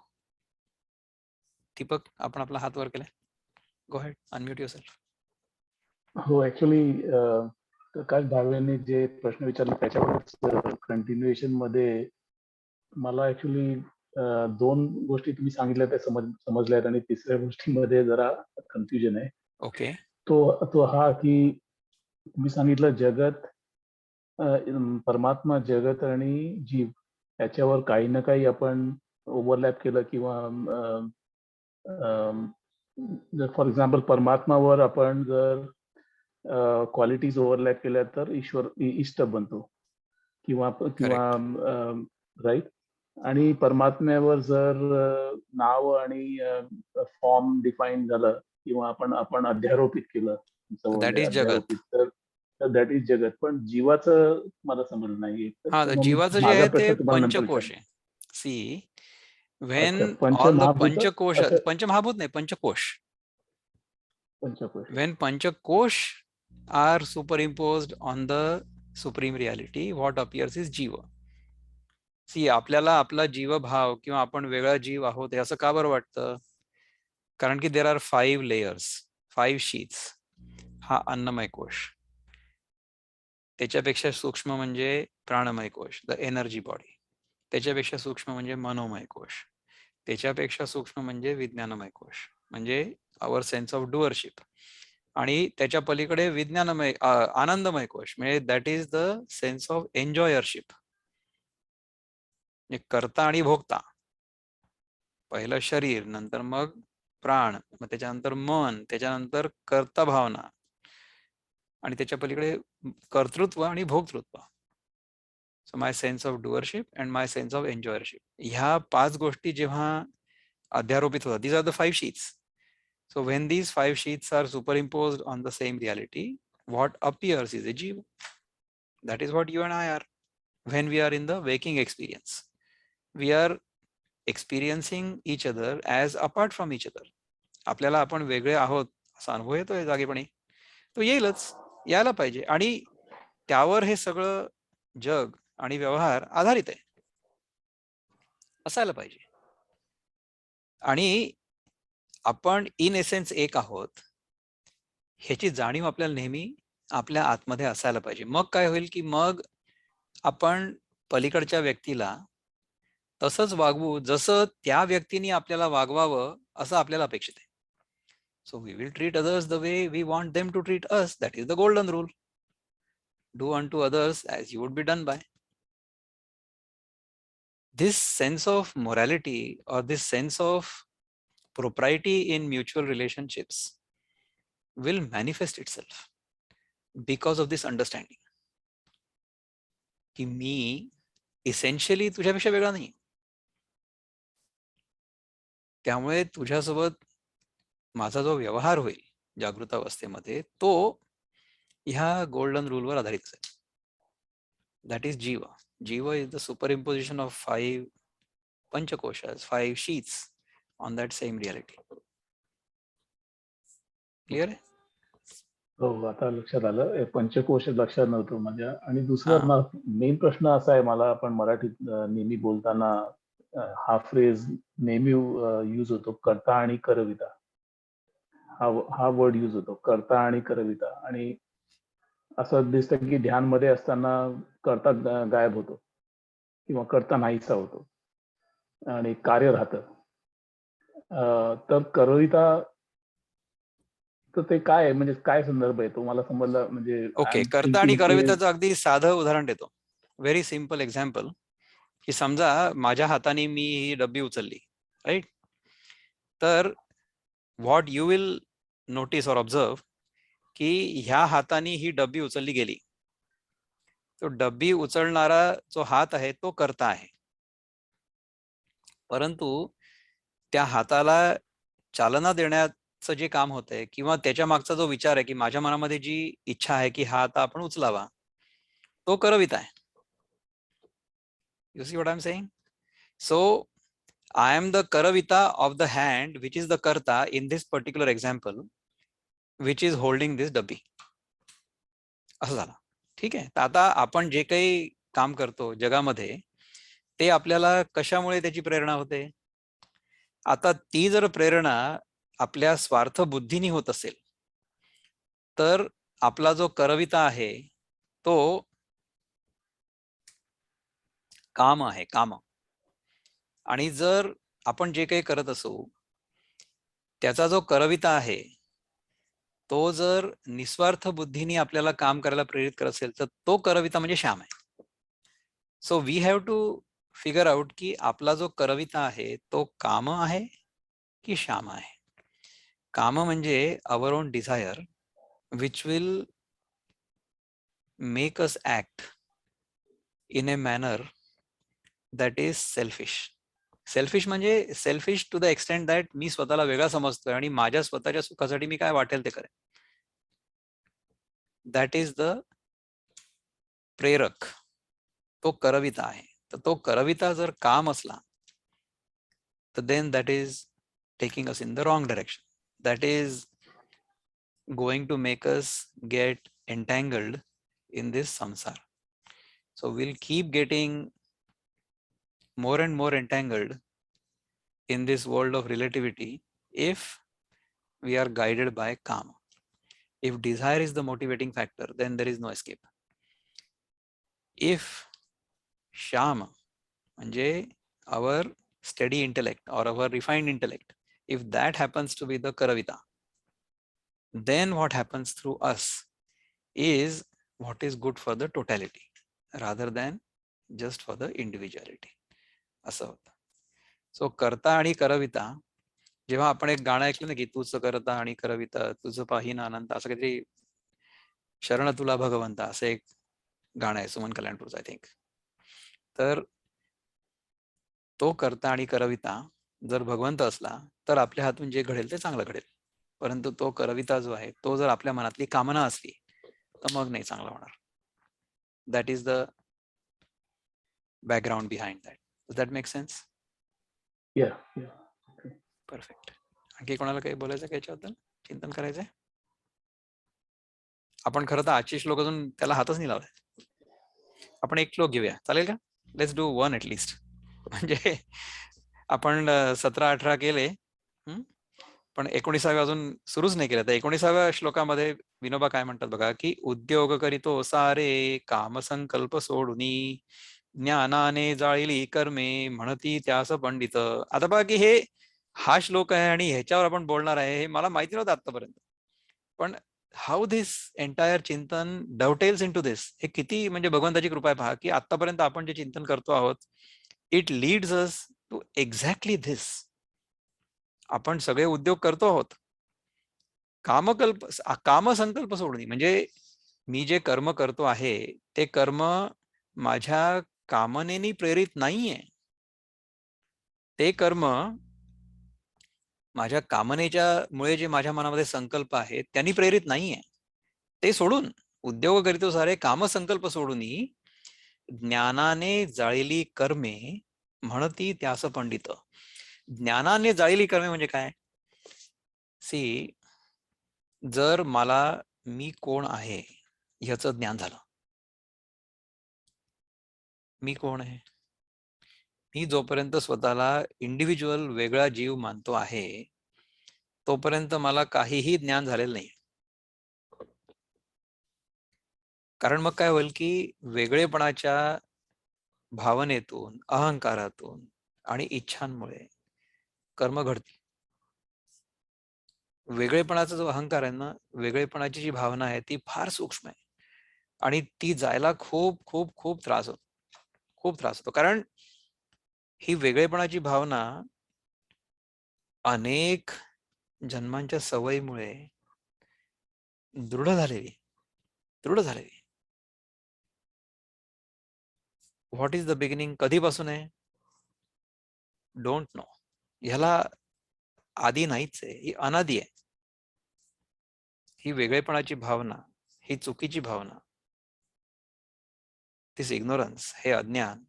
Deepak, आपण आपला हात वर केलाय. Go head, unmute yourself. हो, ऍक्च्युली प्रकाश भावेंनी जे प्रश्न विचारले त्याच्यावर कंटिन्युएशन मध्ये मला ऍक्च्युली दोन गोष्टी तुम्ही सांगितल्या त्या समजल्या आहेत आणि तिसऱ्या गोष्टीमध्ये जरा कन्फ्युजन आहे. ओके. तो हा की तुम्ही सांगितलं जगत, परमात्मा, जगत आणि जीव याच्यावर काही ना काही आपण ओव्हरलॅप केलं किंवा फॉर एक्झाम्पल परमात्मावर आपण जर क्वालिटीज ओव्हरलॅप केल्या तर इष्ट बनतो किंवा राईट. आणि परमात्म्यावर जर नाव आणि फॉर्म डिफाईन झालं किंवा आपण अध्यारोपित केलं दॅट इज जगत. तर दॅट इज जगत. पण जीवाचं मला समजलं नाही. हा, जीवाचं जे आहे ते पंचकोश आहे. सी व्हेन ऑल द पंचकोश, पंचमहाभूत नाही, पंचकोश. When Panchakosh are superimposed on the supreme reality, what appears is Jiva. See, आपल्याला आपला जीवभाव किंवा आपण वेगळा जीव आहोत हे असं का बरं वाटतं? कारण की there are 5 layers, 5 sheets. हा अन्नमय कोश. त्याच्यापेक्षा सूक्ष्म म्हणजे प्राणमय कोश, द एनर्जी बॉडी. त्याच्यापेक्षा सूक्ष्म म्हणजे मनोमय कोश. त्याच्यापेक्षा सूक्ष्म म्हणजे विज्ञानमय कोश, म्हणजे आवर सेन्स ऑफ डुअरशिप. आणि त्याच्या पलीकडे विज्ञानमय आनंदमय कोश, म्हणजे that is the sense of enjoyership. करता आणि भोगता. पहिलं शरीर, नंतर मग प्राण, मग त्याच्यानंतर मन, त्याच्यानंतर कर्ता भावना आणि त्याच्या पलीकडे कर्तृत्व आणि भोक्तृत्व. So my sense of doership and my sense of enjoyership, ह्या 5 गोष्टी जेव्हा अध्यारोपित होतात, these are the 5 sheets. So when these 5 sheets are superimposed on the same reality, what appears is a jiva. That is what you and I are when we are in the waking experience. We are experiencing each other as apart from each other. आपल्याला आपण वेगळे आहोत असा अनुभव येतोय जागेपणी, तो येईलच, यायला पाहिजे, आणि त्यावर हे सगळं जग आणि व्यवहार आधारित आहे, असायला पाहिजे. आणि आपण इन एसेन्स एक आहोत ह्याची जाणीव आपल्याला नेहमी आपल्या आतमध्ये असायला पाहिजे. मग काय होईल की मग आपण पलीकडच्या व्यक्तीला तसंच वागवू जसं त्या व्यक्तीने आपल्याला वागवावं असं आपल्याला अपेक्षित आहे. So we will treat others the way we want them to treat us. That is the golden rule. Do unto others as you would be done by. This sense of morality or this sense of propriety in mutual relationships will manifest itself because of this understanding की मी essentially तुझ्यापेक्षा वेगळा नाही. त्यामुळे तुझ्यासोबत माझा जो व्यवहार होईल जागृत अवस्थेमध्ये तो ह्या गोल्डन रूलवर आधारित असेल. That is jiva. Jiva is the superimposition of 5 पंचकोशas, 5 sheets on that same reality. Clear आहे? हो, आता लक्षात आलं. हे पंचकोश लक्षात नव्हतं माझ्या. आणि हा. दुसरा मेन प्रश्न असा आहे मला, आपण मराठीत नेहमी बोलताना हा फ्रेज नेहमी यूज होतो, कर्ता आणि करविता. हा वर्ड यूज होतो, कर्ता आणि करविता. आणि असं दिसतं की ध्यानमध्ये असताना कर्ता गायब होतो किंवा कर्ता नाहीसा होतो आणि कार्य राहतं. तर करविता तर ते काय आहे, म्हणजे काय संदर्भ आहे तो मला समजला. म्हणजे ओके, कर्ता आणि करविताचं अगदी साधं उदाहरण देतो. व्हेरी सिम्पल एक्झाम्पल, की समजा माझ्या हाताने मी ही डब्बी उचलली, राईट? तर what you will notice or observe की ह्या हाताने ही डब्बी उचलली गेली. तो डब्बी उचलणारा जो हात आहे तो कर्ता आहे, परंतु त्या हाताला चालना देण्याचं जे काम होतंय किंवा त्याच्या मागचा जो विचार आहे की माझ्या मनामध्ये जी इच्छा आहे की हा आता आपण उचलावा, तो करविता आहे. You see what I am saying? So I am the करविता of the hand which is the कर्ता in this particular example which is holding this डब्बी. असं झालं. ठीक आहे. तर आता आपण जे काही काम करतो जगामध्ये ते आपल्याला कशामुळे त्याची प्रेरणा होते? आता ती जर प्रेरणा आपल्या स्वार्थ बुद्धीने होत असेल तर आपला जो करविता आहे तो काम आहे, काम. आणि जर आपण जे काही करत असू त्याचा जो करविता आहे तो जर निस्वार्थ बुद्धीने आपल्याला काम करायला प्रेरित करत असेल तर तो करविता म्हणजे श्याम आहे. So we have to figure out की आपला जो करविता आहे तो काम आहे की श्याम आहे. काम म्हणजे our own desire which will make us act in a manner that is selfish. Selfish म्हणजे selfish to the extent that मी स्वतःला वेगळा समजतोय आणि माझ्या स्वतःच्या सुखासाठी मी काय वाटेल ते करेन. दॅट इज द प्रेरक, तो करविता आहे. तर तो करविता जर काम असला तर then that is taking us in the wrong direction. That is going to make us get entangled in this samsara. So we'll keep getting more and more entangled in this world of relativity if we are guided by kama. If desire is the motivating factor, then there is no escape. If shama, म्हणजे our steady intellect or our refined intellect, if that happens to be the karavita, then what happens through us is what is good for the totality rather than just for the individuality. असं होतं. So कर्ता आणि करविता जेव्हा आपण एक गाणं ऐकलं ना की तूच करता आणि करविता तुझं पाहिना अनंत, असं काहीतरी शरण तुला भगवंता असं एक गाणं आहे सुमन कल्याणपूरचं आय थिंक. तर तो करता आणि करविता जर भगवंत असला तर आपल्या हातून जे घडेल ते चांगलं घडेल. परंतु तो करविता जो आहे तो जर आपल्या मनातली कामना असली तर मग नाही चांगला होणार. That is the background behind that. Does that make sense? या परफेक्ट. आणखी कोणाला काही बोलायचं का याच्याबद्दल, चिंतन करायचंय? आपण खरं तर आजची श्लोक अजून त्याला हातच नाही लावलाय. आपण एक श्लोक घेऊया, चालेल का? Let's do one at least. म्हणजे आपण 17-18 केले, पण 19व्या अजून सुरूच नाही केलं. तर 19व्या श्लोकामध्ये विनोबा काय म्हणतात बघा, की उद्योग करीतो सारे काम संकल्प सोडूनी ज्ञानाने जाळिली कर्मे म्हणती त्यास पंडित. आता बघा की हा श्लोक आहे आणि ह्याच्यावर आपण बोलणार आहे हे मला माहिती नव्हतं आतापर्यंत. पण हाऊ धिस एंटायर चिंतन डवटेल्स इन टू दिस, हे किती म्हणजे भगवंताची कृपा आहे पहा, की आतापर्यंत आपण जे चिंतन करतो आहोत it leads us to exactly this. आपण सगळे उद्योग करतो आहोत कामसंकल्प सोडणे. म्हणजे मी जे कर्म करतो आहे ते कर्म माझ्या कामनेनी प्रेरित नाहीये. ते कर्म माझ्या कामनेच्या मुळे जे माझ्या मनामध्ये संकल्प आहेत त्यांनी प्रेरित नाहीये. ते सोडून उद्योग करीतो सारे कामसंकल्प सोडूनी ज्ञानाने जाळलेली कर्मे म्हणती त्यास पंडित. ज्ञानाने जाळलेली कर्मे म्हणजे काय? सी, जर मला मी कोण आहे ह्याचं ज्ञान झालं, मी कोण आहे, मी जोपर्यंत स्वतःला इंडिव्हिज्युअल वेगळा जीव मानतो आहे तोपर्यंत मला काहीही ज्ञान झालेलं नाही. कारण मग काय होईल की वेगळेपणाच्या भावनेतून, अहंकारातून आणि इच्छांमुळे कर्म घडतील. वेगळेपणाचा जो अहंकार आहे ना, वेगळेपणाची जी भावना आहे ती फार सूक्ष्म आहे आणि ती जायला खूप खूप खूप त्रास होतो, खूप त्रास होतो. कारण ही वेगळेपणाची भावना अनेक जन्मांच्या सवयीमुळे दृढ झालेली. What is the beginning? कधीपासून आहे? Don't know. ह्याला आधी नाहीच आहे, ही अनादी आहे. ही वेगळेपणाची भावना, ही चुकीची भावना, दिस इग्नोरन्स, हे अज्ञान,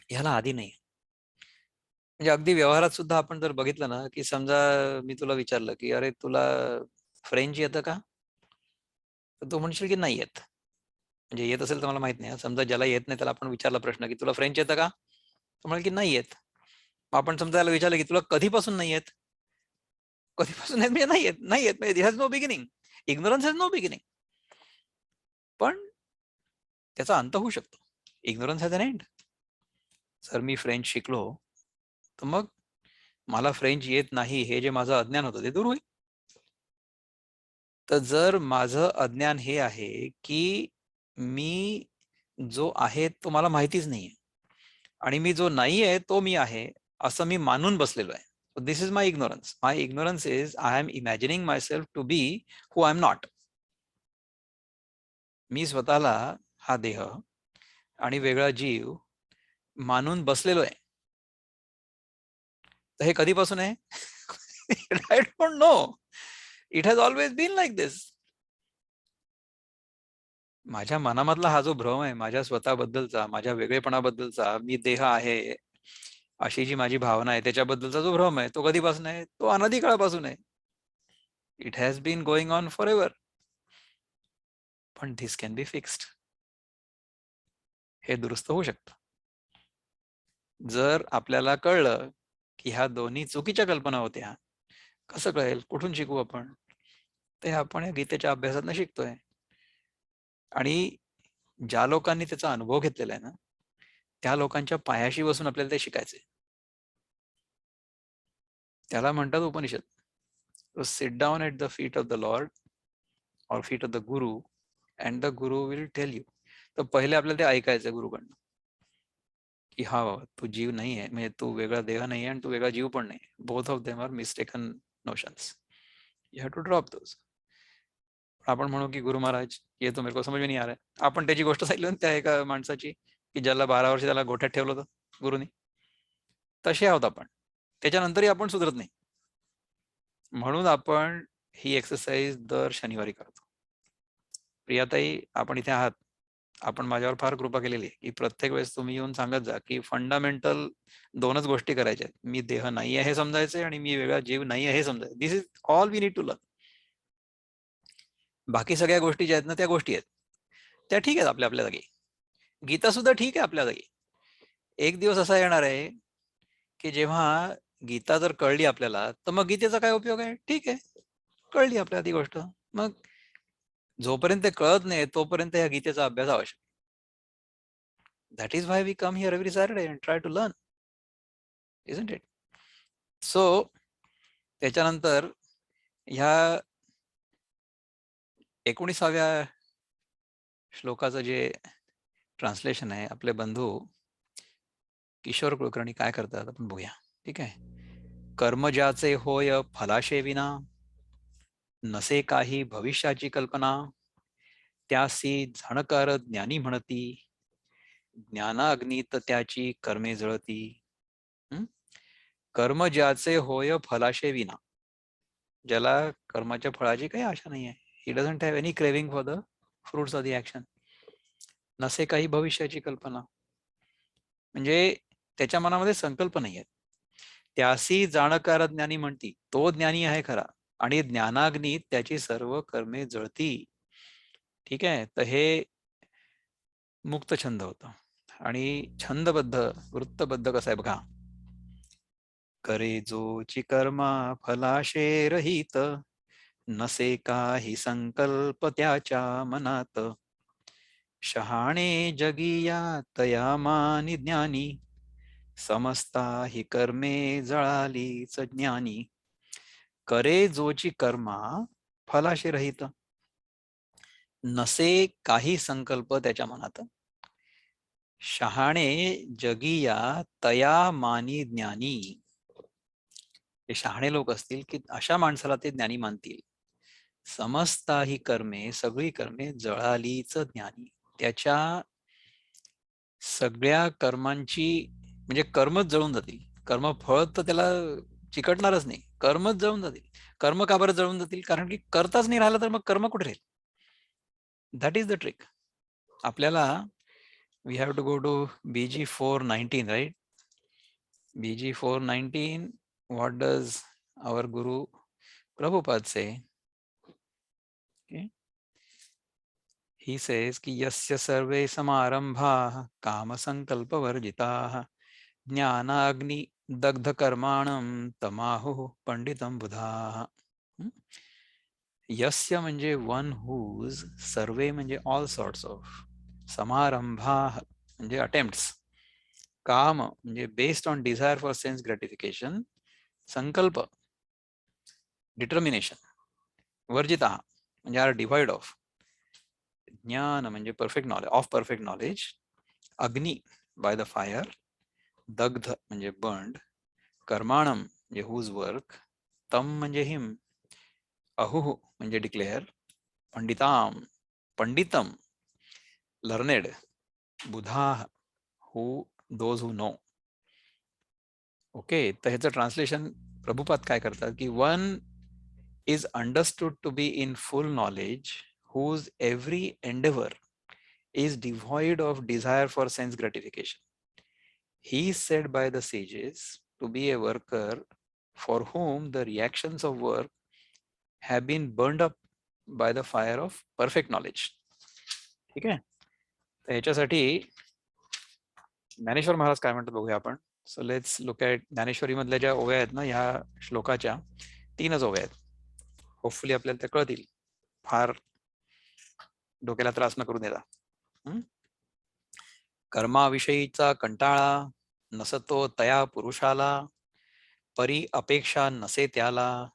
ह्याला आधी नाही. म्हणजे अगदी व्यवहारात सुद्धा आपण जर बघितलं ना, की समजा मी तुला विचारलं की अरे तुला फ्रेंच येतं का? तर तू म्हणशील की नाही येत. म्हणजे येत असेल तर मला माहित नाही. समजा ज्याला येत नाही त्याला आपण विचारला प्रश्न की तुला फ्रेंच येतं का? तो म्हणेल की नाही येत. मग आपण समजा त्याला विचारलं की तुला कधीपासून नाही येत? कधीपासून येत म्हणजे नाही येत म्हणजे has no beginning. Ignorance has no beginning. पण त्याचा अंत होऊ शकतो. Ignorance has an end. जर मी फ्रेंच शिकलो तर मग मला फ्रेंच येत नाही हे जे माझं अज्ञान होतं ते दूर होईल. तर जर माझं अज्ञान हे आहे की मी जो आहे तो मला माहितीच नाहीये आणि मी जो नाही आहे तो मी आहे असं मी मानून बसलेलो आहे. This is my ignorance. My ignorance is I am imagining myself to be who I am not. मी स्वतःला हा देह आणि वेगळा जीव मानून बसलेलो आहे. तर हे कधीपासून आहे? I don't know. It has always been like this. माझ्या मनामधला हा जो भ्रम आहे माझ्या स्वतःबद्दलचा, माझ्या वेगळेपणाबद्दलचा, मी देह आहे अशी जी माझी भावना आहे त्याच्याबद्दलचा जो भ्रम आहे तो कधीपासून आहे? तो अनादी काळापासून आहे. It has been going on forever. पण धिस कॅन बी फिक्स्ड. हे दुरुस्त होऊ शकतं जर आपल्याला कळलं की ह्या दोन्ही चुकीच्या कल्पना होत्या. कसं कळेल? कुठून शिकू आपण? ते आपण या गीतेच्या अभ्यासातनं शिकतोय. आणि ज्या लोकांनी त्याचा अनुभव घेतलेला आहे ना त्या लोकांच्या पायाशी बसून आपल्याला ते शिकायचंय. त्याला म्हणतात Upanishad. Sit down at the feet of the Lord और feet of the Guru and the Guru will tail you. तर पहिले आपल्याला ते ऐकायचं गुरुकडनं की हा बाबा तू जीव नाही आहे, म्हणजे तू वेगळा देह नाही आहे आणि तू वेगळा जीव पण नाही. Both of them are mistaken notions. You have to drop those. आपण म्हणू की गुरु महाराज ये तो मेरे को समझ में नहीं आ रहा है. आपण त्याची गोष्ट सांगितली ना त्या एका माणसाची की ज्याला 12 वर्ष त्याला गोठ्यात ठेवलं होतं गुरुनी. तसे आहोत आपण. त्याच्यानंतरही आपण सुधरत नाही. म्हणून आपण ही एक्सरसाइज दर शनिवारी करतो. प्रियाताई आपण इथे आहात, आपण माझ्यावर फार कृपा केलेली आहे की प्रत्येक वेळेस तुम्ही येऊन सांगत जा की फंडामेंटल 2च गोष्टी करायच्या आहेत. मी देह नाही आहे हे समजायचे आणि मी वेगळा जीव नाही आहे हे समजायचं. This is all we need to learn. बाकी सगळ्या गोष्टी ज्या आहेत ना त्या गोष्टी आहेत, त्या ठीक आहेत आपल्या आपल्या जागी. गीता सुद्धा ठीक आहे आपल्या जागी. एक दिवस असा येणार आहे की जेव्हा गीता जर कळली आपल्याला तर मग गीतेचा काय उपयोग आहे. ठीक आहे, कळली आपल्याला ती गोष्ट. मग जोपर्यंत ते कळत नाही तोपर्यंत या गीतेचा अभ्यास आवश्यक. That is why we come here every Saturday and try to learn, isn't it? So त्याच्यानंतर ह्या 19व्या श्लोकाचं जे ट्रान्सलेशन आहे आपले बंधू किशोर कुलकर्णी काय करतात आपण बघूया. ठीक आहे. कर्म ज्याचे होय फलाशे विना, नसे काही भविष्याची कल्पना, त्यासी जाणकार ज्ञानी म्हणती, ज्ञानाग्नीत त्याची कर्मे जळती. कर्म ज्याचे होय फलाशे विना, ज्याला कर्माच्या फळाची काही आशा नाही आहे. He doesn't have any craving for the fruits of the action. नसे काही भविष्याची कल्पना, म्हणजे त्याच्या मनामध्ये संकल्प नाही आहेत. त्यासी जाणकार ज्ञानी म्हणती, तो ज्ञानी आहे खरा आणि ज्ञानाग्नीत त्याची सर्व कर्मे जळती. ठीक आहे. तर हे मुक्त छंद होतं. आणि छंदबद्ध वृत्तबद्ध कसं आहे बघा. करे जोची कर्मा फलाशे रहित, नसे काही संकल्प त्याच्या मनात, शहाणे जगिया तया मानी ज्ञानी, समस्ता ही कर्मे जळालीच ज्ञानी. करे जोची कर्मा फलाशे रहित, नसे काही संकल्प त्याच्या मनात, शहाणे जगिया तया मानी ज्ञानी. हे शहाणे लोक असतील की अशा माणसाला ते ज्ञानी मानतील. समस्ता ही कर्मे, सगळी कर्मे जळालीच ज्ञानी. त्याच्या सगळ्या कर्मांची म्हणजे कर्मच जळून जातील. कर्म फळ तर त्याला चिकटणारच नाही, कर्मच जळून जातील. कर्म का बरं जळून जातील? कारण की करताच नाही राहिला तर मग कर्म कुठे राहील? That is the trick. आपल्याला we have to go to BG 419, right? BG 419, what does our Guru Prabhupada say? Okay. He says ki yasya sarve samarambha kama sankalpa varjitaha ज्ञानाग्नि दग्ध कर्माणम तमाहु पंडितम बुधाः. यस्य म्हणजे वन हुज, सर्वे म्हणजे ऑल सॉर्ट्स ऑफ, समारंभा म्हणजे attempts, काम म्हणजे based on desire for sense gratification, संकल्प determination, वर्जिता म्हणजे आर डिवाइड ऑफ, ज्ञान म्हणजे perfect knowledge, of perfect knowledge, अग्नी बाय द फायर, दग्ध म्हणजे बर्न्ड, कर्माणम म्हणजे हुज वर्क, तम म्हणजे हिम, अहुः म्हणजे डिक्लेअर, पंडिताम पंडितम लर्नेड, बुधाः who those who know. Okay. तर ह्याचं ट्रान्सलेशन प्रभुपाद काय करतात की one is understood to be in full knowledge whose every endeavor is devoid of desire for sense gratification. He is said by the sages to be a worker for whom the reactions of work have been burned up by the fire of perfect knowledge. ठीक आहे. तर ह्याच्यासाठी ज्ञानेश्वर महाराज काय म्हणतात बघूया आपण. So let's look at Dnyaneshwari मधल्या ज्या ओव्या आहेत ना ह्या श्लोकाच्या 3च ओव्या आहेत. होपफुली आपल्याला त्या कळतील, फार डोक्याला त्रास न करून देता. कर्माविषयीचा कंटाळा नसतो तया पुरुषाला, परी अपेक्षा नसे त्याला,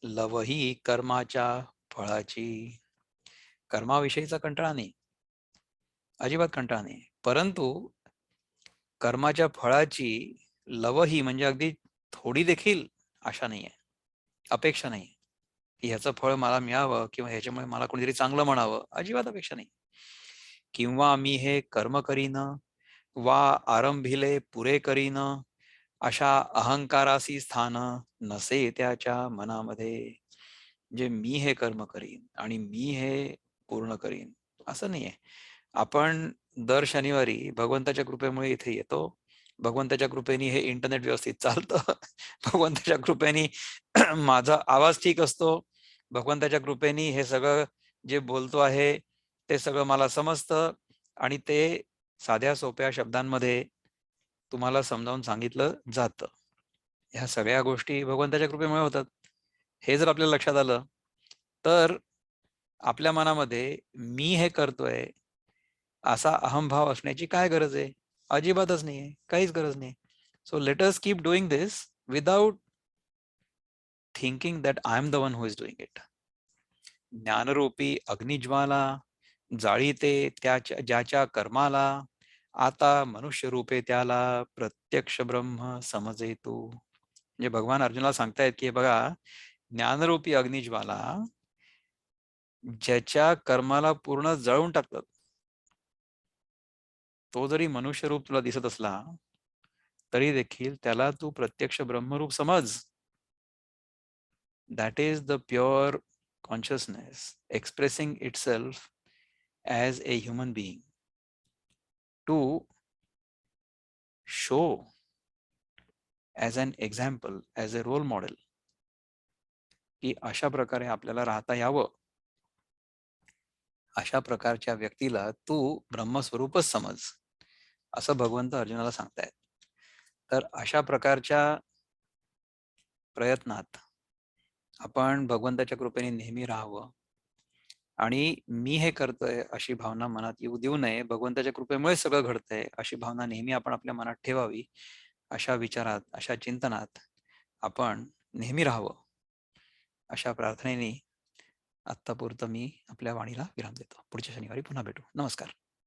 लवही कर्माच्या फळाची. कर्माविषयीचा कंटाळा नाही, अजिबात कंटाळा नाही, परंतु कर्माच्या फळाची लवही म्हणजे अगदी थोडी देखील आशा नाहीये, अपेक्षा नाही. ह्याचं फळ मला मिळावं किंवा ह्याच्यामुळे मला कोणीतरी चांगलं म्हणावं, अजिबात अपेक्षा नाही. किंवा मी हे कर्म करीन वा आरंभिले पुरे करीन, अशा अहंकारासी स्थान नसे त्याच्या मनामध्ये. म्हणजे मी हे कर्म करीन आणि मी हे पूर्ण करीन असं नाहीये. आपण दर शनिवारी भगवंताच्या कृपेमुळे इथे येतो. भगवंताच्या कृपेने हे इंटरनेट व्यवस्थित चालतं. भगवंताच्या कृपेने माझा आवाज ठीक असतो. भगवंताच्या कृपेने हे सगळं जे बोलतो आहे ते सगळं मला समजतं आणि ते साध्या सोप्या शब्दांमध्ये तुम्हाला समजावून सांगितलं जातं. ह्या सगळ्या गोष्टी भगवंताच्या कृपेमुळे होतात. हे जर आपल्याला लक्षात आलं तर आपल्या मनामध्ये मी हे करतोय असा अहंभाव असण्याची काय गरज आहे? अजिबातच नाहीये, काहीच गरज नाही. So let us keep doing this without thinking that I am the one who is doing it. ज्ञानरूपी अग्निज्वाला जाळीते ज्याच्या कर्माला, आता मनुष्य रूपे त्याला प्रत्यक्ष ब्रह्म समजे तू. म्हणजे भगवान अर्जुनाला सांगतायत की बघा, ज्ञानरूपी अग्निज्वाला ज्याच्या कर्माला पूर्ण जळून टाकतात, तो जरी मनुष्य रूप तुला दिसत असला तरी देखील त्याला तू प्रत्यक्ष ब्रह्मरूप समज. That is the pure consciousness expressing itself as a human being to show as an example, as a role model, की अशा प्रकारे आपल्याला राहता यावं. अशा प्रकारच्या व्यक्तीला तू ब्रह्मस्वरूपच समज, असं भगवंत अर्जुनाला सांगतायत. तर अशा प्रकारच्या प्रयत्नात आपण भगवंताच्या कृपेने नेहमी राहावं आणि मी हे करतोय अशी भावना मनात येऊ देऊ नये. भगवंताच्या कृपेमुळे सगळं घडतंय अशी भावना नेहमी आपण आपल्या मनात ठेवावी. अशा विचारात, अशा चिंतनात आपण नेहमी राहावं, अशा प्रार्थनेने आत्तापुरतं मी आपल्या वाणीला विराम देतो. पुढच्या शनिवारी पुन्हा भेटू. नमस्कार.